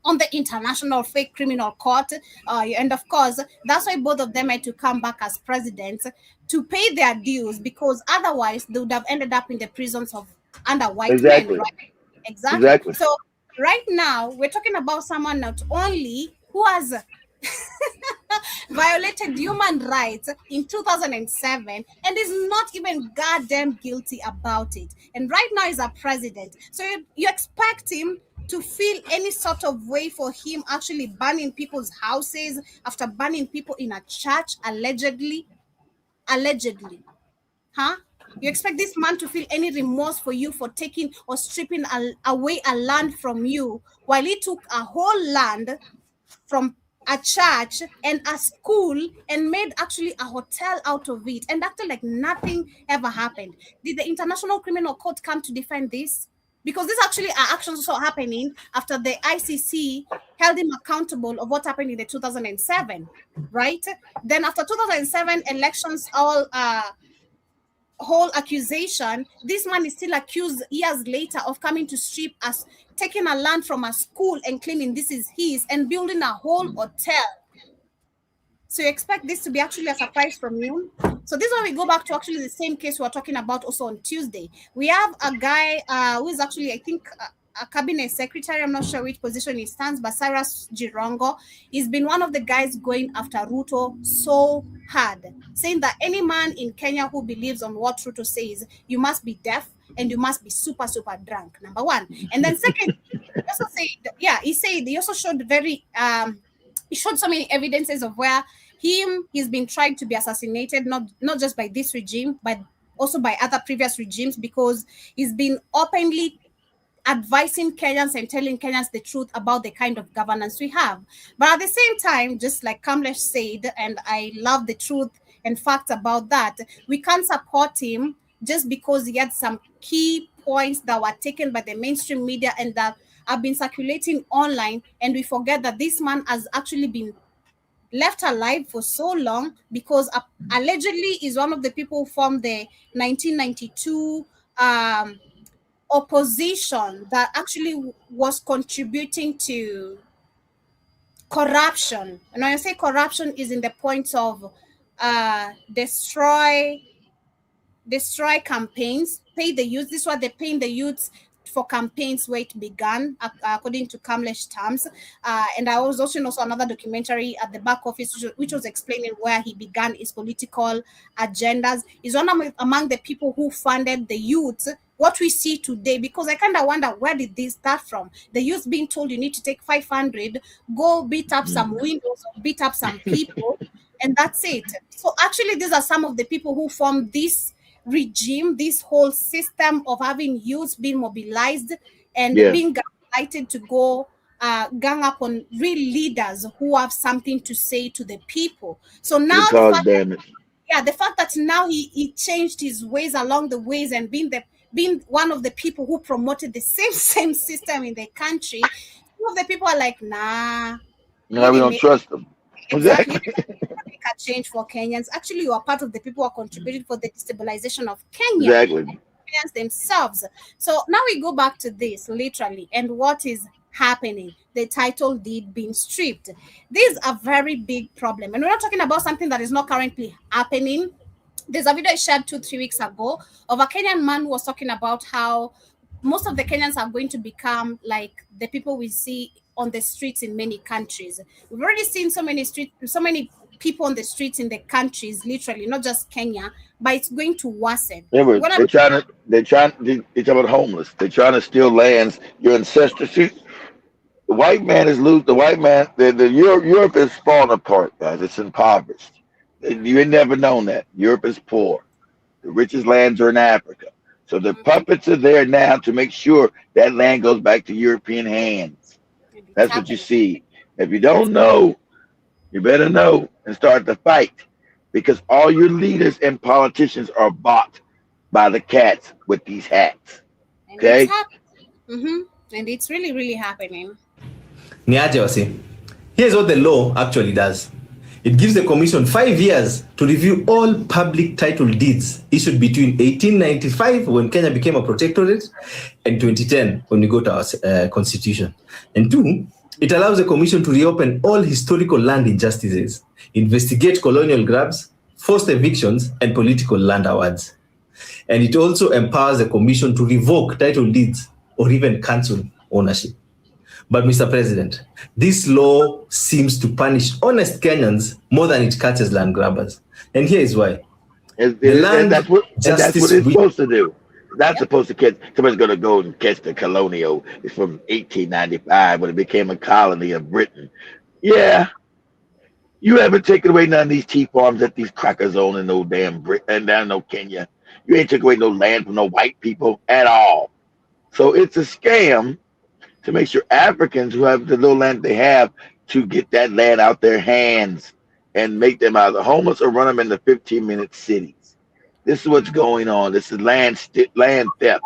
on the International Fake Criminal Court. And of course, that's why both of them had to come back as presidents to pay their dues, because otherwise they would have ended up in the prisons of under white men. Right? Exactly. So right now, we're talking about someone not only who has violated human rights in 2007 and is not even goddamn guilty about it. And right now he's a president. So you expect him to feel any sort of way for him actually burning people's houses after burning people in a church, allegedly? Huh? You expect this man to feel any remorse for you for taking or stripping away a land from you, while he took a whole land from a church and a school and made actually a hotel out of it and acted like nothing ever happened? Did the International Criminal Court come to defend this? Because this actually are actions also happening after the ICC held him accountable of what happened in the 2007, right? Then after 2007 elections, all whole accusation, this man is still accused years later of coming to strip us, taking a land from a school and claiming this is his and building a whole hotel. So you expect this to be actually a surprise from you? So this is why we go back to actually the same case we were talking about also on Tuesday. We have a guy who is actually, I think, a cabinet secretary. I'm not sure which position he stands, but Cyrus Jirongo. He's been one of the guys going after Ruto so hard, saying that any man in Kenya who believes on what Ruto says, you must be deaf and you must be super, super drunk, number one. And then second, he also said, he also showed he showed so many evidences of where he's been trying to be assassinated, not just by this regime, but also by other previous regimes, because he's been openly advising Kenyans and telling Kenyans the truth about the kind of governance we have. But at the same time, just like Kamlesh said, and I love the truth and facts about that, we can't support him just because he had some key points that were taken by the mainstream media and that have been circulating online, and we forget that this man has actually been left alive for so long because allegedly is one of the people who formed the 1992 opposition that actually was contributing to corruption. And when I say corruption is in the point of destroy campaigns, pay the youth. This is what they're paying the youths for campaigns where it began, according to Kamlesh terms. And I was watching also another documentary at the back office, which was explaining where he began his political agendas. He's one among the people who funded the youth, what we see today, because I kind of wonder, where did this start from? The youth being told you need to take 500, go beat up some windows, or beat up some people, and that's it. So actually, these are some of the people who formed this regime, this whole system of having youth being mobilized and being guided to go gang up on real leaders who have something to say to the people. So now the fact that now he changed his ways along the ways and being one of the people who promoted the same system in the country, some of the people are like, nah, we don't trust them. Exactly. Make a change for Kenyans. Actually, you are part of the people who are contributing for the destabilization of Kenya. Exactly. Kenyans themselves. So now we go back to this literally and what is happening. The title deed being stripped. This is a very big problem. And we're not talking about something that is not currently happening. There's a video I shared 2-3 weeks ago of a Kenyan man who was talking about how most of the Kenyans are going to become like the people we see on the streets in many countries. We've already seen so many people on the streets in the countries, literally, not just Kenya, but it's going to worsen. Yeah, they're trying about homeless. They're trying to steal lands, your ancestors. The white man is loose. The white man, Europe is falling apart, guys. It's impoverished. You had never known that. Europe is poor. The richest lands are in Africa. So the puppets are there now to make sure that land goes back to European hands. That's what you see. If you don't know, you better know and start the fight, because all your leaders and politicians are bought by the cats with these hats. Okay? And it's really, really happening. Here's what the law actually does. It gives the commission 5 years to review all public title deeds issued between 1895, when Kenya became a protectorate, and 2010, when we got our constitution. And 2, it allows the commission to reopen all historical land injustices, investigate colonial grabs, forced evictions, and political land awards. And it also empowers the commission to revoke title deeds or even cancel ownership. But Mr. President, this law seems to punish honest Kenyans more than it catches land grabbers. And here is why. That's what it's supposed to do. It's not supposed to catch. Somebody's going to go and catch the colonial. It's from 1895 when it became a colony of Britain. Yeah. You haven't taken away none of these tea farms that these crackers own in no damn Britain and down no Kenya. You ain't took away no land from no white people at all. So it's a scam to make sure Africans who have the little land they have to get that land out their hands and make them either homeless or run them into 15-minute cities. This is what's going on. This is land theft.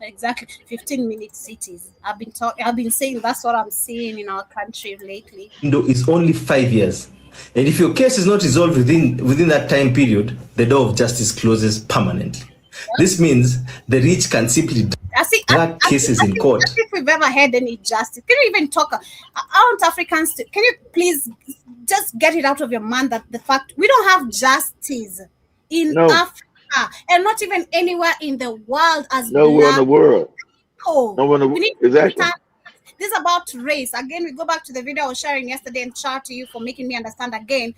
Exactly, 15-minute cities. I've been saying that's what I'm seeing in our country lately. It's only 5 years. And if your case is not resolved within that time period, the door of justice closes permanently. This means the rich can simply... As see, drug cases in court. as if we've ever had any justice. Can you even talk? Aren't Africans? Can you please just get it out of your mind that the fact we don't have justice in No, Africa and not even anywhere in the world as nowhere in black the world. people. Nowhere in We the need to exactly. understand this is about race. Again, we go back to the video I was sharing yesterday and shout to you for making me understand again.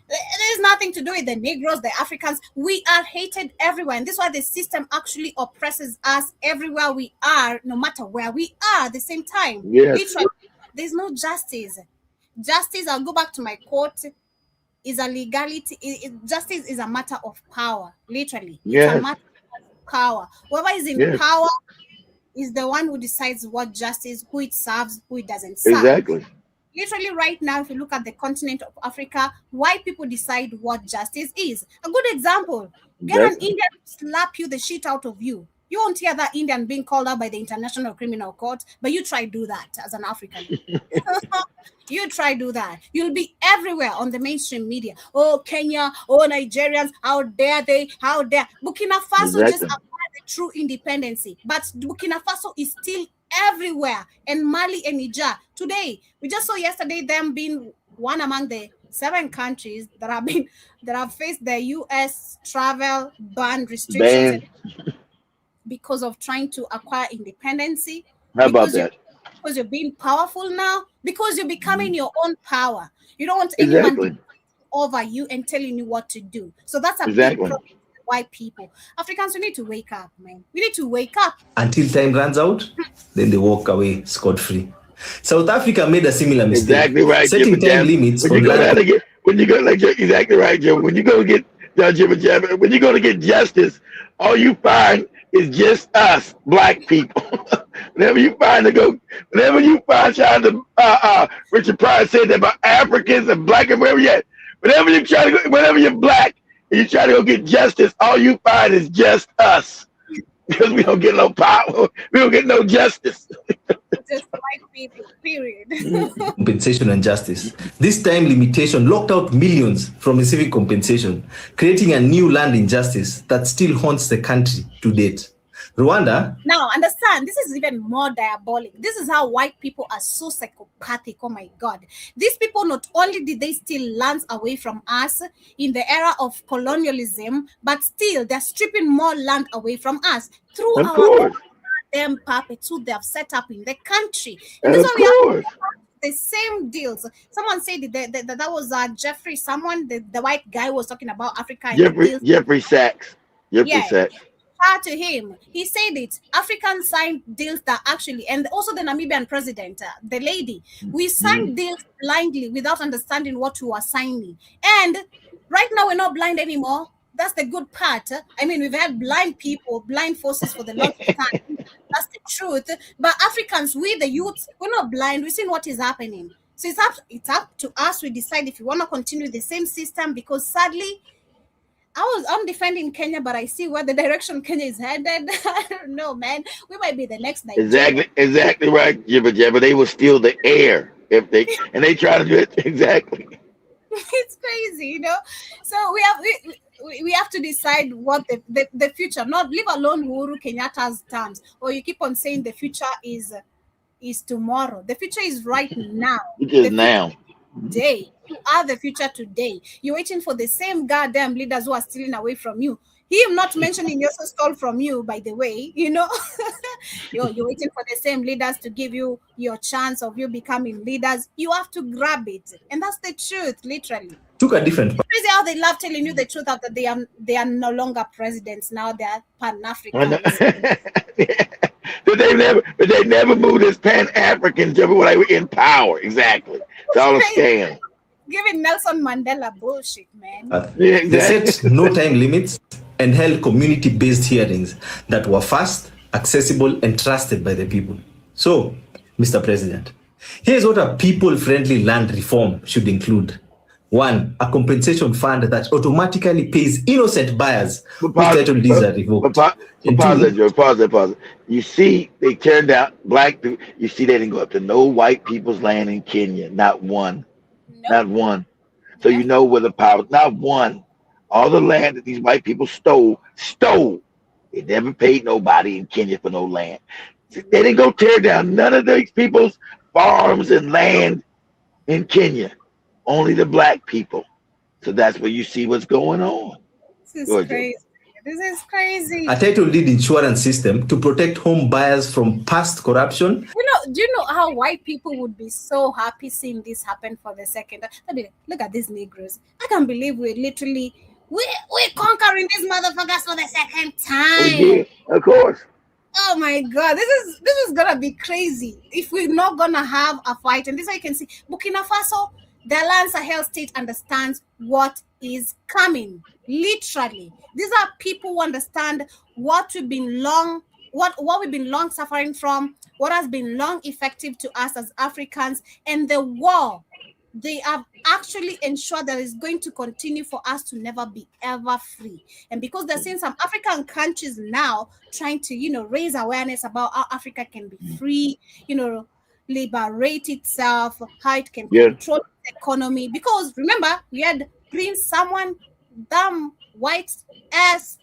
There's nothing to do with the Negroes, the Africans. We are hated everywhere. And this is why the system actually oppresses us everywhere we are, no matter where we are at the same time. Yes. Literally, there's no justice. Justice, I'll go back to my quote, is a legality. Justice is a matter of power, literally. It's a Yes. matter of power. Whoever is in Yes. power is the one who decides what justice, who it serves, who it doesn't serve. Exactly. Literally, right now, if you look at the continent of Africa, white people decide what justice is. A good example: get an Exactly. Indian to slap you the shit out of you. You won't hear that Indian being called out by the International Criminal Court, but you try do that as an African. You try do that. You'll be everywhere on the mainstream media. Oh, Kenya, oh, Nigerians, how dare they? How dare Burkina Faso just Exactly. acquired the true independency, but Burkina Faso is still everywhere, and Mali and Niger. Today, we just saw yesterday them being one among the 7 countries that have faced the US travel ban restrictions Ban. because of trying to acquire independency. How about Because you're that? because you're being powerful now, because you're becoming your own power. You don't want anyone to Exactly. over you and telling you what to do. So that's a big Exactly. problem with white people. Africans, we need to wake up, man. We need to wake up. Until time runs out, then they walk away scot-free. South Africa made a similar mistake, Exactly right, setting Jibba time Jabba. limits When on you go down land. to get, when you go like exactly right, Joe. When you go get Jibba Jabba, when you go to get justice, all you find is just us, black people. Whenever you find trying to, Richard Pryor said that about Africans and black and wherever you at. Whenever you try to go, whenever you're black and you try to go get justice, all you find is just us. Because we don't get no power, we don't get no justice. Just white people, period. Compensation and justice. This time limitation locked out millions from receiving compensation, creating a new land injustice that still haunts the country to date. Rwanda, Now, understand, this is even more diabolic. This is how white people are so psychopathic. Oh my God. These people, not only did they steal lands away from us in the era of colonialism, but still they're stripping more land away from us through Of our course. damn puppets who they have set up in the country. And Of this is why we have course. the same deals. Someone said that was Jeffrey, the white guy who was talking about Africa and the deals. Jeffrey Sachs. Jeffrey Yeah. Sachs. To him, he said it. Africans signed deals that actually, and also the Namibian president, the lady, we signed deals blindly without understanding what we were signing. And right now, we're not blind anymore. That's the good part. I mean, we've had blind people, blind forces for the longest time. That's the truth. But Africans, we the youth, we're not blind. We've seen what is happening. So it's up to us. We decide if we want to continue the same system, because sadly, I'm defending Kenya, but I see where the direction Kenya is headed. I don't know, man. We might be the next Nigeria. Exactly right, Jibba Jabba. They will steal the air if they try to do it exactly. It's crazy, you know. So we have to decide what the future, not leave alone Uhuru Kenyatta's terms, or you keep on saying the future is tomorrow. The future is right now. It is The now. today. You are the future today. You're waiting for the same goddamn leaders who are stealing away from you. Him not mentioning he also stole from you, by the way, you know. you're waiting for the same leaders to give you your chance of you becoming leaders. You have to grab it. And that's the truth, literally. took a different path. Crazy how they love telling you the truth after they are no longer presidents. Now they're I Pan-Africans. know. But they never moved as Pan-Africans when they were in power. Exactly. It's all a scam. Giving Nelson Mandela bullshit, man. Yeah, They exactly. set no time limits and held community-based hearings that were fast, accessible, and trusted by the people. So, Mr. President, here's what a people-friendly land reform should include. 1, a compensation fund that automatically pays innocent buyers whose title deeds are revoked. And Pause two, that, Joe. Pause that. You see, they turned out black people. You see, they didn't go up to no white people's land in Kenya. Not one. No. Not one. So you know where the power. Not one. All the land that these white people stole. They never paid nobody in Kenya for no land. They didn't go tear down none of these people's farms and land in Kenya. Only the black people. So that's where you see what's going on. This Go is ahead, Joe. crazy. This is crazy. A title deed insurance system to protect home buyers from past corruption. Do you know how white people would be so happy seeing this happen for the second time? They'd be like, look at these Negroes. I can't believe we're conquering these motherfuckers for the second We time. did, of course. Oh my god, this is gonna be crazy if we're not gonna have a fight. And this is how you can see Burkina Faso, the Land Sahel state understands what is coming. Literally, these are people who understand what we've been long suffering from, what has been long effective to us as Africans, and the war they have actually ensured that it's going to continue for us to never be ever free. And because they're seeing some African countries now trying to, raise awareness about how Africa can be free, liberate itself, how it can control the economy. Because remember, we had someone dumb white ass,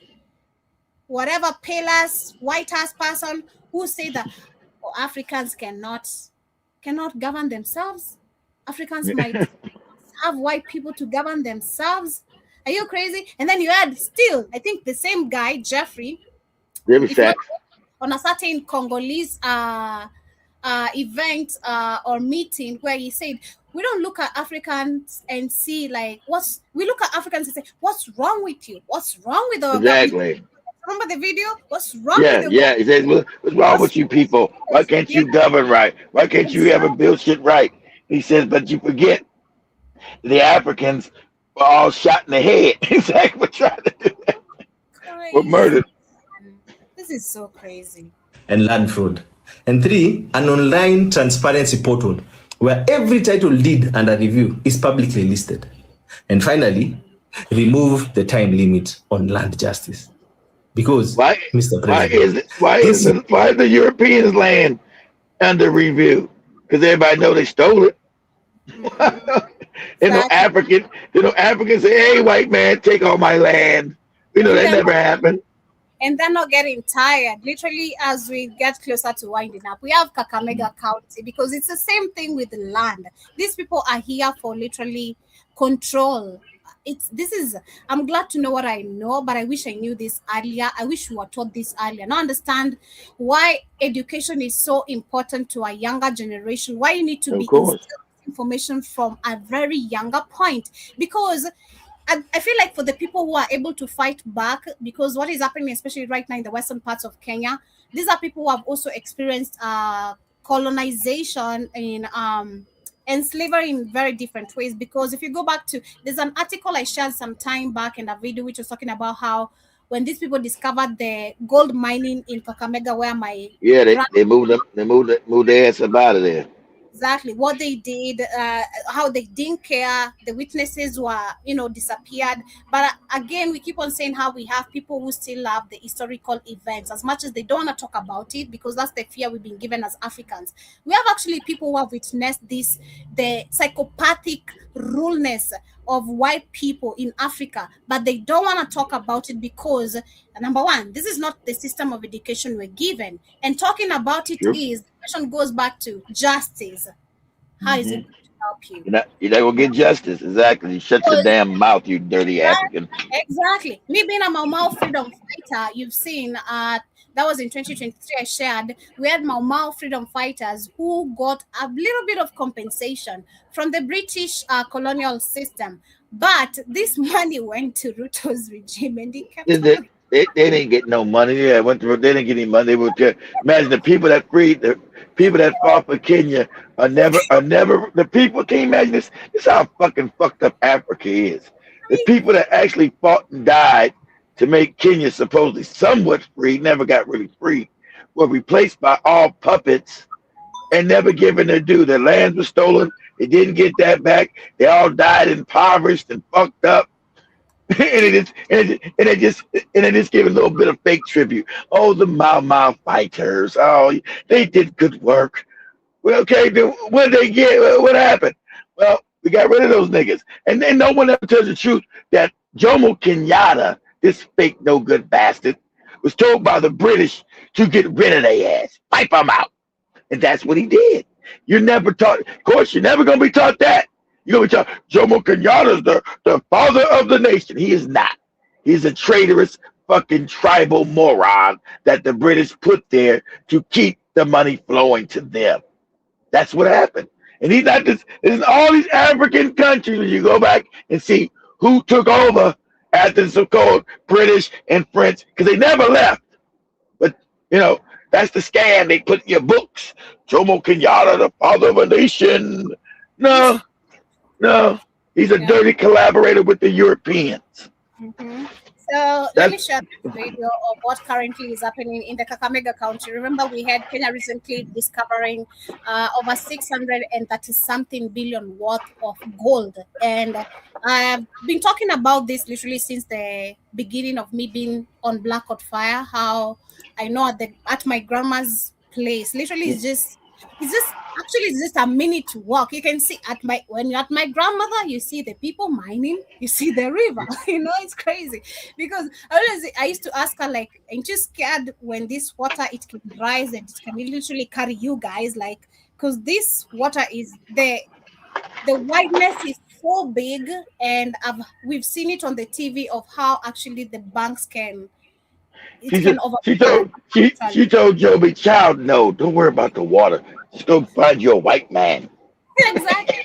whatever pale ass white ass person who said that Africans cannot govern themselves. Africans might have white people to govern themselves. Are you crazy? And then you had still, I think the same guy, Jeffrey, on a certain Congolese event or meeting where he said, we don't look at Africans and see we look at Africans and say, what's wrong with you? What's wrong with our Exactly. Remember the video? What's wrong with you? Yeah, he says, what's wrong with you people? Why can't you govern right? Why can't you ever build shit right? He says, but you forget the Africans were all shot in the head. Exactly, we're trying to do that. We're murdered. This is so crazy. And land fraud. And 3, an online transparency portal where every title deed under review is publicly listed. And finally, remove the time limit on land justice. Because, Mr. President, why is the Europeans' land under review? Because everybody know they stole it. Africans say, hey, white man, take all my land. That never happened. And they're not getting tired. Literally, as we get closer to winding up, we have Kakamega County, because it's the same thing with the land. These people are here for literally control. I'm glad to know what I know, but I wish I knew this earlier. I wish we were taught this earlier. Now understand why education is so important to a younger generation, why you need to be instilled information from a very younger point. Because I feel like for the people who are able to fight back, because what is happening, especially right now in the western parts of Kenya, these are people who have also experienced colonization and slavery in very different ways. Because if you go back to, there's an article I shared some time back in a video which was talking about how when these people discovered the gold mining in Kakamega, where they moved their ass up out of there. Exactly what they did, how they didn't care. The witnesses were, disappeared. But again, we keep on saying how we have people who still love the historical events as much as they don't want to talk about it, because that's the fear we've been given as Africans. We have actually people who have witnessed the psychopathic ruleness of white people in Africa, but they don't want to talk about it because, number one, this is not the system of education we're given. And talking about it is, the question goes back to justice. How is it going to help you? You're not going to get justice. Exactly. Shut your damn mouth, you dirty African. Exactly. Me being a Mau freedom fighter, you've seen, that was in 2023, I shared, we had Mau freedom fighters who got a little bit of compensation from the British colonial system. But this money went to Ruto's regime, and he kept they didn't get no money. They didn't get any money. They would imagine the people that freed, the people that fought for Kenya are never, the people, can you imagine this? This is how fucking fucked up Africa is. The people that actually fought and died to make Kenya supposedly somewhat free, never got really free, were replaced by all puppets and never given their due. Their lands were stolen. They didn't get that back. They all died impoverished and fucked up. and they just give a little bit of fake tribute. Oh, the Mau fighters. Oh, they did good work. Well, okay, then what did they get? What happened? Well, we got rid of those niggas. And then no one ever tells the truth that Jomo Kenyatta, this fake no good bastard, was told by the British to get rid of their ass, wipe them out. And that's what he did. You're never taught, of course, you're never going to be taught that. You're going to be taught Jomo Kenyatta's the father of the nation. He is not. He's a traitorous fucking tribal moron that the British put there to keep the money flowing to them. That's what happened. And he's not this. In all these African countries, when you go back and see who took over after the so-called British and French, because they never left. But, that's the scam they put in your books. Jomo Kenyatta, the father of a nation. No. He's a dirty collaborator with the Europeans. Mm-hmm. So let me share this video of what currently is happening in the Kakamega County. Remember, we had Kenya recently discovering over 630-something billion worth of gold. And I've been talking about this literally since the beginning of me being on Blackout Fire, how I know at my grandma's place, literally it's just a minute to walk. You can see when you're at my grandmother, you see the people mining, you see the river. It's crazy. Because I used to ask her, like, ain't you scared when this water it can rise and it can literally carry you guys? Like, because this water is the wideness is so big, and we've seen it on the TV of how actually the banks can. She told Joby, child, no, don't worry about the water. Just go find you a white man. Exactly.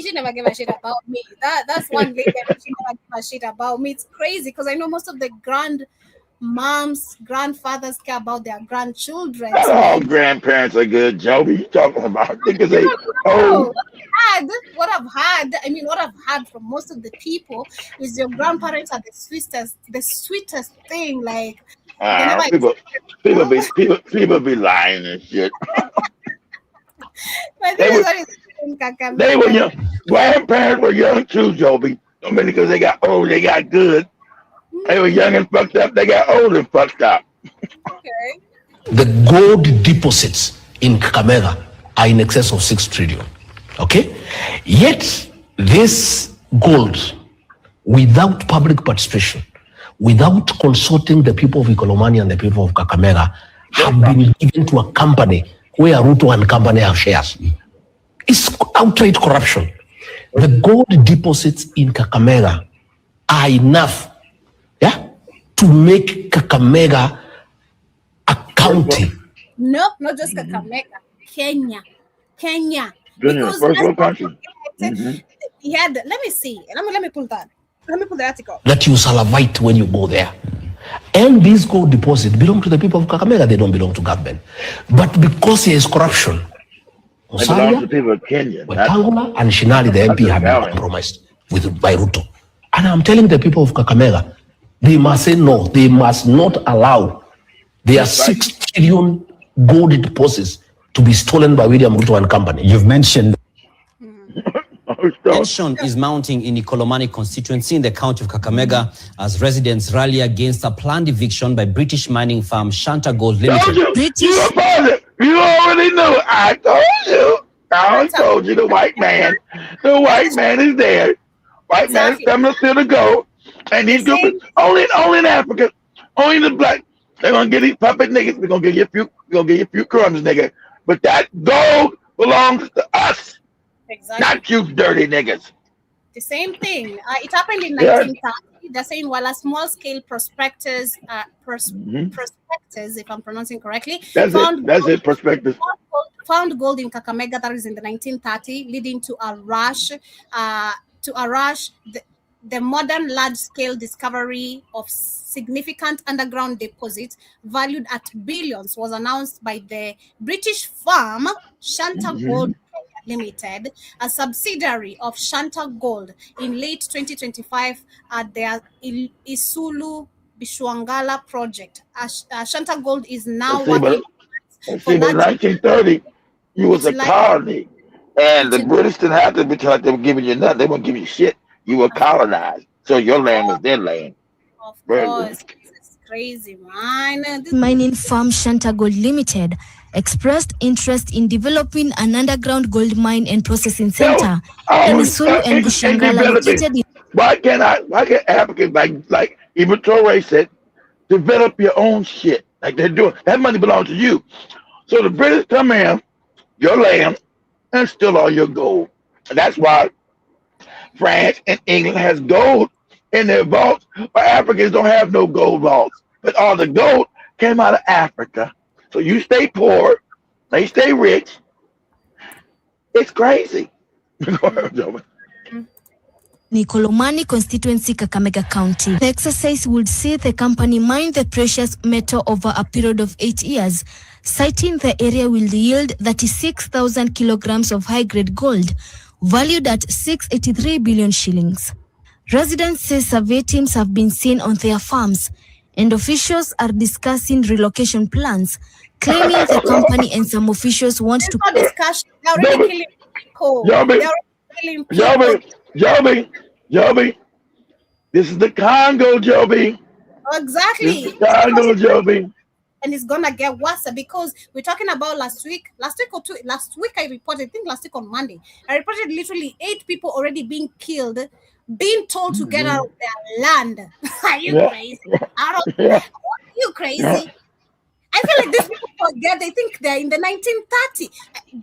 She never gave a shit about me. That's one lady that she never gave a shit about me. It's crazy because I know most of the grandfathers care about their grandchildren. Not all grandparents are good, Joby. You talking about because they old. What I've had from most of the people is your grandparents are the sweetest thing. Like people be lying and shit. They were young. Grandparents were young too, Joby. I mean, because they got old, they got good. They were young and fucked up. They got old and fucked up. Okay. The gold deposits in Kakamega are in excess of 6 trillion. Okay? Yet, this gold, without public participation, without consulting the people of Ikolomani and the people of Kakamega, have been given to a company where Ruto and company have shares. It's outright corruption. The gold deposits in Kakamega are enough, to make Kakamega a county. No, not just Kakamega, Kenya. Because first world country. He had. Let me see. Let me pull that. Let me pull the article. That you salivate when you go there. And these gold deposits belong to the people of Kakamega. They don't belong to government. But because there is corruption, They belong to the people of Kenya. Wetangula and Shinali, the MP, have been compromised by Ruto. And I'm telling the people of Kakamega, they must say no. They must not allow their 6 trillion gold deposits to be stolen by William Ruto and company. You've mentioned tension is mounting in Ikolomani constituency in the county of Kakamega as residents rally against a planned eviction by British mining firm Shanta Gold Limited. You already know. I told you. I told you the white man is there. White man is coming to steal the gold. And he's going to only in Africa, only the black. They're gonna get these puppet niggas. We're gonna give you a few crumbs, nigga. But that gold belongs to us. Exactly. Not you dirty niggas. The same thing. It happened in 1930. They're saying while a small-scale prospectors, if I'm pronouncing correctly, prospectors. Found gold in Kakamega. That is in the 1930, leading to a rush. The modern large-scale discovery of significant underground deposits valued at billions was announced by the British firm Shanta Gold Limited, a subsidiary of Shanta Gold, in late 2025 at their Isulu Bishwangala project. Shanta Gold is now working. In 1930, you was a colony, and the British didn't have to be like they were giving you nothing. They won't give you shit. You were colonized, so your land was their land. Of course, it's crazy, man. Mining firm Shanta Gold Limited expressed interest in developing an underground gold mine and processing center in Isulu and Bushangala located in. Why can't Africans like even Torre said, develop your own shit. Like they're doing. That money belongs to you. So the British come in, your land, and steal all your gold. And that's why France and England has gold in their vaults, but Africans don't have no gold vaults. But all the gold came out of Africa. So you stay poor, they stay rich. It's crazy. Nikolomani constituency, Kakamega County. The exercise would see the company mine the precious metal over a period of 8 years, citing the area will yield 36,000 kilograms of high-grade gold, valued at 683 billion shillings. Residents say survey teams have been seen on their farms, and officials are discussing relocation plans, claiming the company and some officials want to... There's no discussion. They're already killing people. Joby, this is the Congo, Joby. Exactly. This is the Congo, Joby. And it's gonna get worse because we're talking about last week I reported, I think last week on Monday, I reported literally 8 people already being killed, being told to get out of their land. Are you crazy? Are you crazy? I feel like these people forget, they think they're in the 1930s.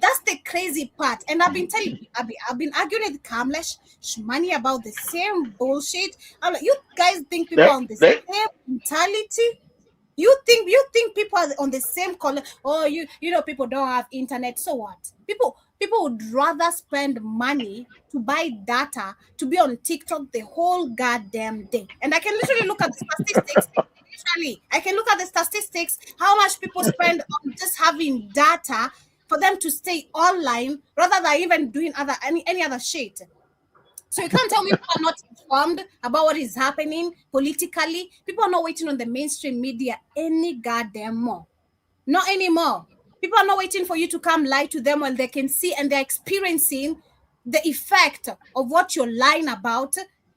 That's the crazy part. And I've been telling you, I've been arguing with Kamlesh Shmani about the same bullshit. I'm like, you guys think people are on the same mentality? You think people are on the same color? Oh, you know, people don't have internet. So what? People would rather spend money to buy data to be on TikTok the whole goddamn day. And I can literally look at the statistics. I can look at the statistics, how much people spend on just having data for them to stay online rather than even doing any other shit. So you can't tell me people are not informed about what is happening politically. People are not waiting on the mainstream media any goddamn more. Not anymore. People are not waiting for you to come lie to them when they can see and they're experiencing the effect of what you're lying about.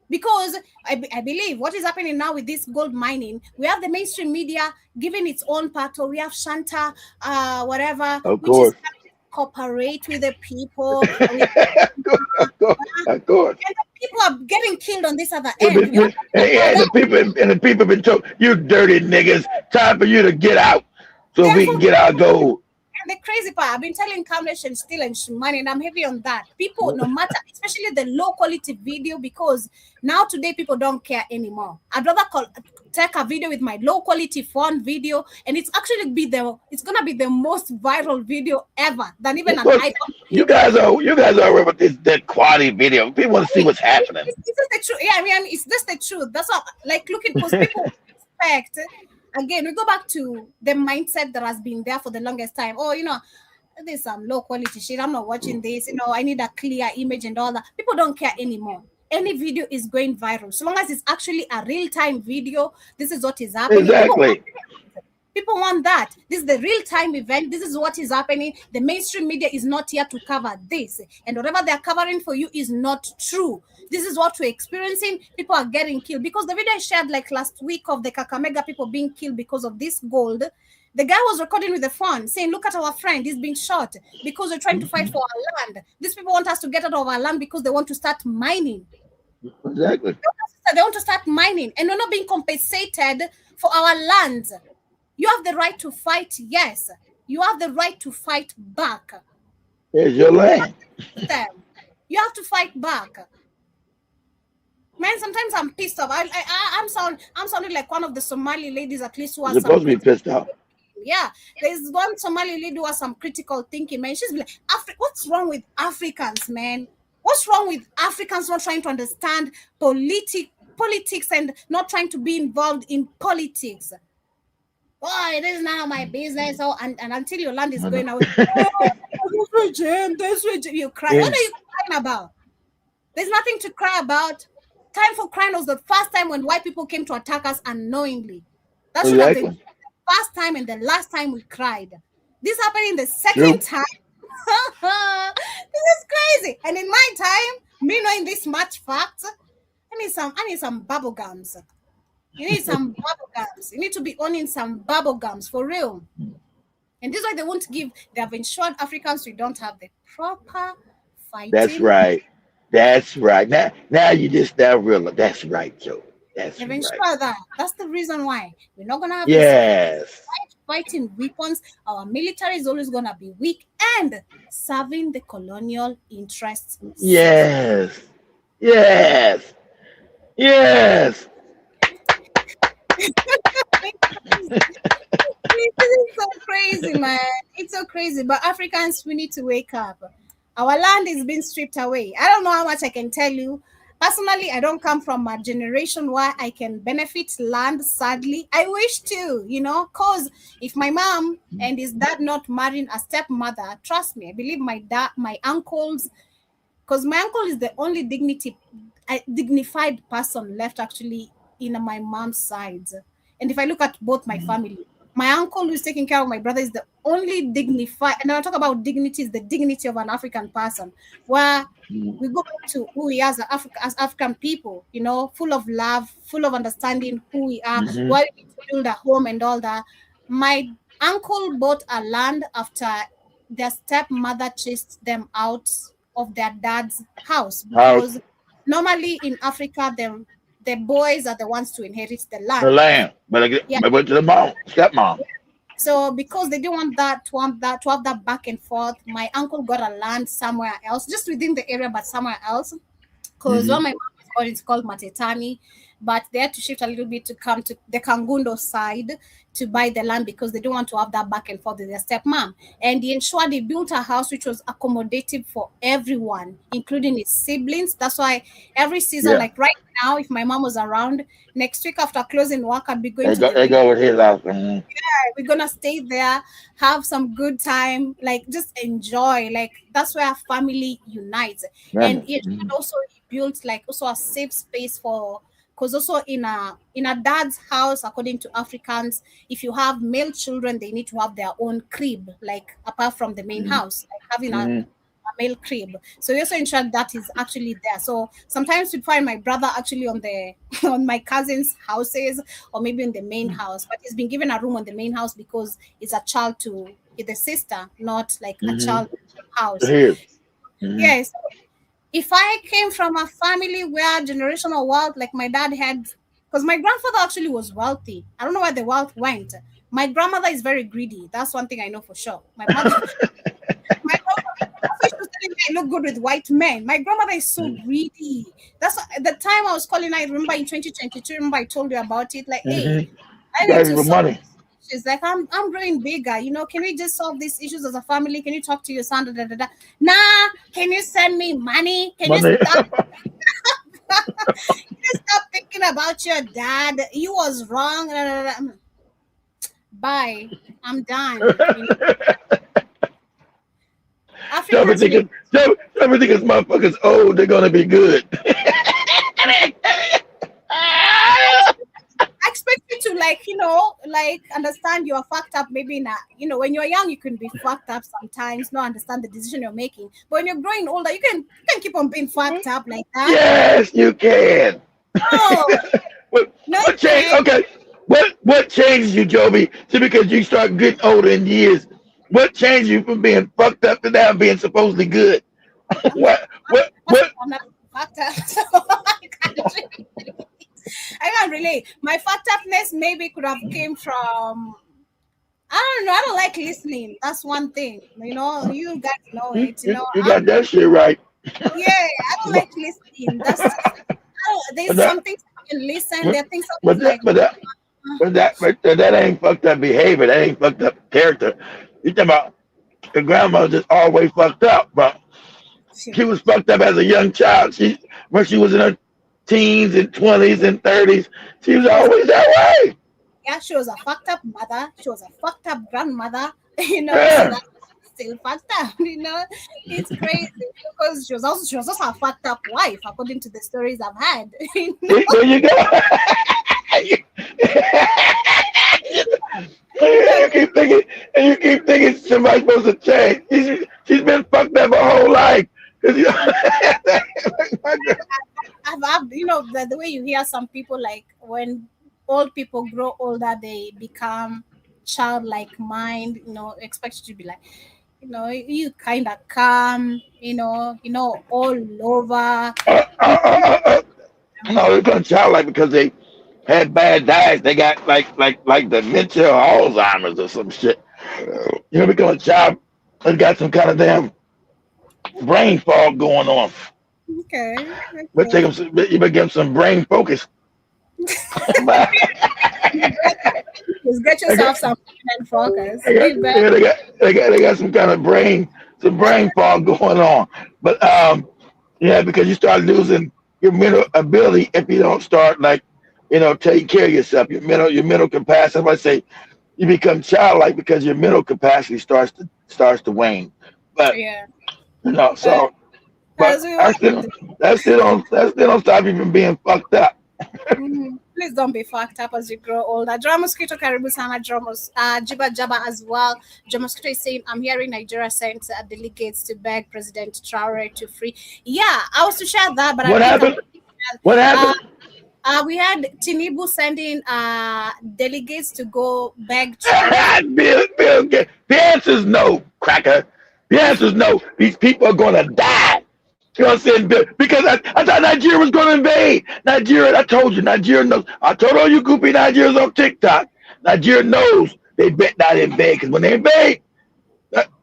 Because I believe what is happening now with this gold mining, we have the mainstream media giving its own part, or we have Shanta, whatever, of course, is cooperate with the people. Of course. And the people are getting killed on this other end. And the people been told, you dirty niggas, time for you to get out so we can get our gold. And the crazy part, I've been telling Kamlesh and Still and Shumani, and I'm heavy on that. People, no matter, especially the low quality video, because now today people don't care anymore. I'd rather take a video with my low quality phone video, and it's actually gonna be the most viral video ever than even an iPhone. You guys are with that quality video. People want to see what's happening. It's just the truth. Yeah, I mean, it's just the truth. That's all. Like, look at those people expect. Again, we go back to the mindset that has been there for the longest time. Oh, you know, there's some low quality shit. I'm not watching this. You know, I need a clear image and all that. People don't care anymore. Any video is going viral. So long as it's actually a real-time video, this is what is happening. Exactly. People want that. This is the real-time event. This is what is happening. The mainstream media is not here to cover this. And whatever they're covering for you is not true. This is what we're experiencing. People are getting killed. Because the video I shared like last week of the Kakamega people being killed because of this gold, the guy was recording with the phone saying, look at our friend, he's being shot because we're trying to fight for our land. These people want us to get out of our land because they want to start mining. Exactly. They want to start mining, and we're not being compensated for our lands. You have the right to fight, yes. You have the right to fight back. Here's your land. You have to fight back. Man, sometimes I'm pissed off. I'm sounding like one of the Somali ladies, at least, who are supposed to be pissed off. Yeah, there's one Somali lady who has some critical thinking, man. She's like, what's wrong with Africans, man? What's wrong with Africans not trying to understand politics and not trying to be involved in politics? Boy, this is not my business. Oh, and until your land is going away, you cry. What are you crying about? There's nothing to cry about. Time for crying was the first time when white people came to attack us unknowingly. That should have been the first time and the last time we cried. This happened in the second time. This is crazy. And in my time, me knowing this much facts, I need some bubble gums. You need some bubble gums. You need to be owning some bubble gums for real. And this is why they won't give. They have ensured Africans we don't have the proper fighting. That's right. That's right. Now you just real. That's right, Joe. That's They've right. ensured that. That's the reason why we're not gonna have Yes. fighting weapons. Our military is always gonna be weak and serving the colonial interests. Yes. Yes. Yes. It's so crazy, man. It's so crazy. But Africans, we need to wake up. Our land is being stripped away. I don't know how much I can tell you. Personally, I don't come from a generation where I can benefit land, sadly. I wish to, because if my mom and his dad not marrying a stepmother, trust me, I believe my uncles, because my uncle is the only dignified person left actually in my mom's side. And if I look at both my family, my uncle who's taking care of my brother is the only dignified, and I talk about dignity, is the dignity of an African person, where we go back to who we are as African people, full of love, full of understanding who we are, why we need to build a home and all that. My uncle bought a land after their stepmother chased them out of their dad's house, because normally in Africa, the boys are the ones to inherit the land. The land. But I went to the mom, stepmom. So because they didn't want to have that back and forth, my uncle got a land somewhere else, just within the area, but somewhere else. Because where my mom is called, it's called Matetani, but they had to shift a little bit to come to the Kangundo side to buy the land because they don't want to have that back and forth with their stepmom. And they ensured they built a house which was accommodative for everyone, including his siblings. That's why every season, like right now, if my mom was around, next week after closing work, I'd be going to They go with his house. Yeah, we're gonna stay there, have some good time, like just enjoy. Like that's where our family unites. And it also built like also a safe space for, because also in a dad's house, according to Africans, if you have male children, they need to have their own crib, like apart from the main house, like having a male crib. So we also ensured that is actually there. So sometimes we find my brother actually on the on my cousin's houses, or maybe in the main house, but he's been given a room on the main house because it's a child to the sister, not like a child house. Yes. If I came from a family where generational wealth, like my dad had, because my grandfather actually was wealthy. I don't know where the wealth went. My grandmother is very greedy. That's one thing I know for sure. My mother, my grandmother, she was telling me I look good with white men. My grandmother is so greedy. That's the time I was calling. I remember in 2022. Remember I told you about it. Like, hey, I need to solve money. She's like, I'm growing bigger. Can we just solve these issues as a family? Can you talk to your son? Nah, can you send me money? Can you stop? Can you stop thinking about your dad? He was wrong. Bye. I'm done. Africans thinking motherfuckers old, they're gonna be good. I expect you to understand you're fucked up. Maybe in when you're young, you can be fucked up sometimes, not understand the decision you're making. But when you're growing older, you can keep on being fucked up like that. Yes, you can. Oh, what changed? Okay, what changed you, Joby? See, because you start getting older in years. What changed you from being fucked up to now being supposedly good? What? I'm not fucked up, so I can't relate. My fucked upness maybe could have came from, I don't know. I don't like listening. That's one thing. You guys know it. You got that shit right. Yeah, I don't like listening. There's some things I can listen. There are things but that ain't fucked up behavior. That ain't fucked up character. You talking about the grandma just always fucked up, but she was fucked up as a young child. When she was in her teens and 20s and 30s, she was always that way. Yeah, she was a fucked up mother. She was a fucked up grandmother. So that's still fucked up. It's crazy because she was also a fucked up wife, according to the stories I've had. There you go. you keep thinking somebody's supposed to change. She's been fucked up her whole life. I've the way you hear some people, like when old people grow older, they become childlike mind. Expect you to be like, you kind of calm. All over. No, they're going childlike because had bad diets. They got like dementia or Alzheimer's or some shit. You know, become a child and got some kind of damn brain fog going on. Okay. But take them, you better give them some brain focus. Just get yourself some focus. They got some kind of brain fog going on. But yeah, because you start losing your mental ability if you don't start taking care of yourself. Your mental capacity. Somebody say you become childlike because your mental capacity starts to wane. But Yeah. so but As we that still don't stop you from being fucked up. Please don't be fucked up as you grow older. Joma Mosquito Karibu Sana Jiba Jaba as well. Joma Mosquito is saying, I'm hearing Nigeria sent delegates to beg President Traore to free. Yeah, I was to share that, but What happened? What happened? We had Tinubu sending delegates to go beg Traore. Bill, the answer is no, cracker. The answer is no. These people are going to die. You know what I'm saying? Because I thought Nigeria was going to invade. Nigeria, I told you, Nigeria knows. I told all you goopy Nigerians on TikTok, Nigeria knows they bet not invade. Because when they invade,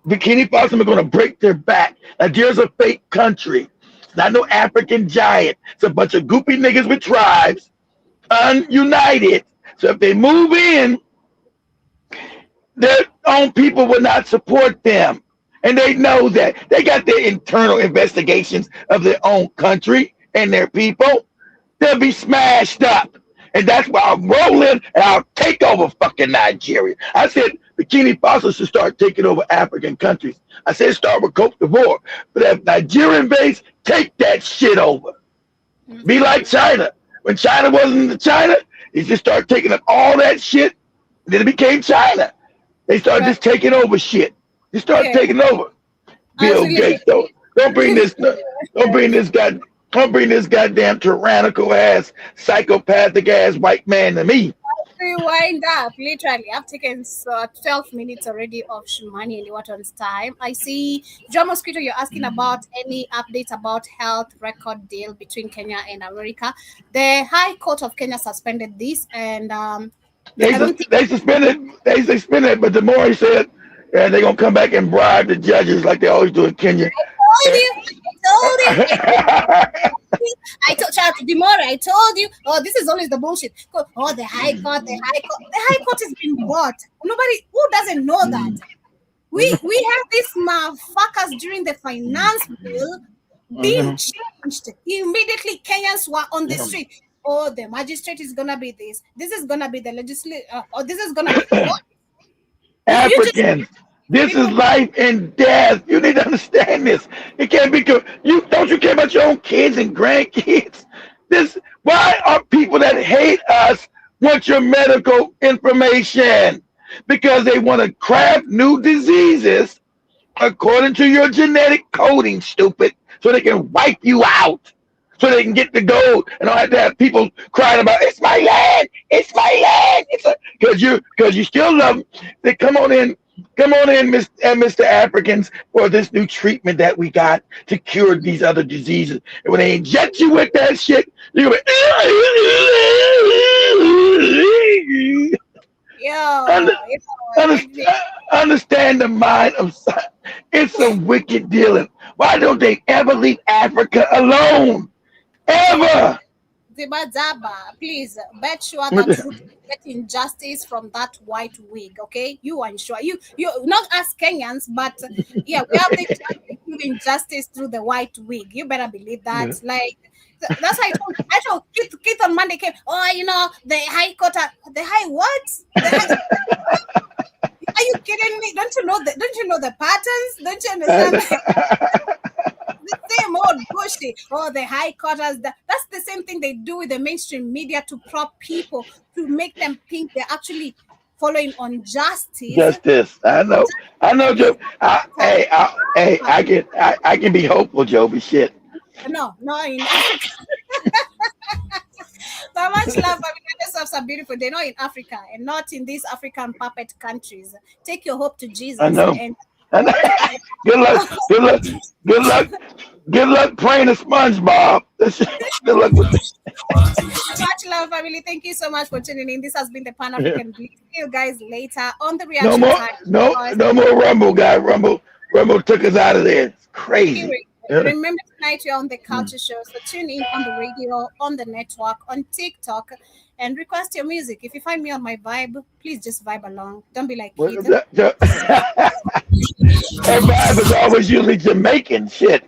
Bikini Bottom are going to break their back. Nigeria's a fake country. It's not no African giant. It's a bunch of goopy niggas with tribes, ununited. So if they move in, their own people will not support them. And they know that. They got their internal investigations of their own country and their people. They'll be smashed up. And that's why I'm rolling and I'll take over fucking Nigeria. I said Bikini Faso should start taking over African countries. I said start with Cote d'Ivoire. But if Nigerian base, take that shit over. Be like China. When China wasn't China, they just started taking up all that shit. And then it became China. They started just taking over shit. You start taking over. Bill Gates, though. Don't bring this goddamn tyrannical ass, psychopathic ass white man to me. We wind up. Literally, I've taken 12 minutes already of Shumani and Waton's time. I see, John Mosquito, you're asking about any updates about health record deal between Kenya and America. The High Court of Kenya suspended this, and they suspended it. But the more he said, and they're gonna come back and bribe the judges like they always do in Kenya. I told Charles Dimora, I told you, this is always the bullshit. The High Court. The High Court has been bought. Nobody who doesn't know that. We had these motherfuckers during the finance bill being changed. Immediately Kenyans were on the street. The magistrate is gonna be this. This is gonna be the legislature. This is gonna be what? Africans, this is life and death. You need to understand this. It can't be don't you care about your own kids and grandkids? Why are people that hate us want your medical information? Because they want to craft new diseases according to your genetic coding, stupid, so they can wipe you out. So they can get the gold and don't have to have people crying about it's my land, because you still love them. They come on in, Mr. Africans, for this new treatment that we got to cure these other diseases. And when they inject you with that shit, you're gonna be, understand the mind of science. It's a wicked dealing. Why don't they ever leave Africa alone? Ever. Zaba, please bet sure that you get injustice from that white wig, okay? You are sure. You not as Kenyans, but yeah, we have the injustice through the white wig. You better believe that. Yeah. Like that's why I told Keith on Monday came. The High Court, the High what? Are you kidding me? Don't you know the patterns? Don't you understand? The same old bullshit. The High Court that's the same thing they do with the mainstream media to prop people, to make them think they're actually following on justice. I know, Joe. I can be hopeful, Joe. But shit. No. But much love. Themselves are beautiful. They're not in Africa and not in these African puppet countries. Take your hope to Jesus. I know. Good luck. Good luck praying to SpongeBob. Good luck with this. Much love, family. Thank you so much for tuning in. This has been the Pan African Beat. See you guys later on the reaction time. No more Rumble, guy. Rumble took us out of there. It's crazy. Remember tonight you're on the Culture Show, so tune in on the radio, on the network, on TikTok, and request your music. If you find me on my vibe, please just vibe along. Don't be like kids. That vibe is always usually Jamaican shit.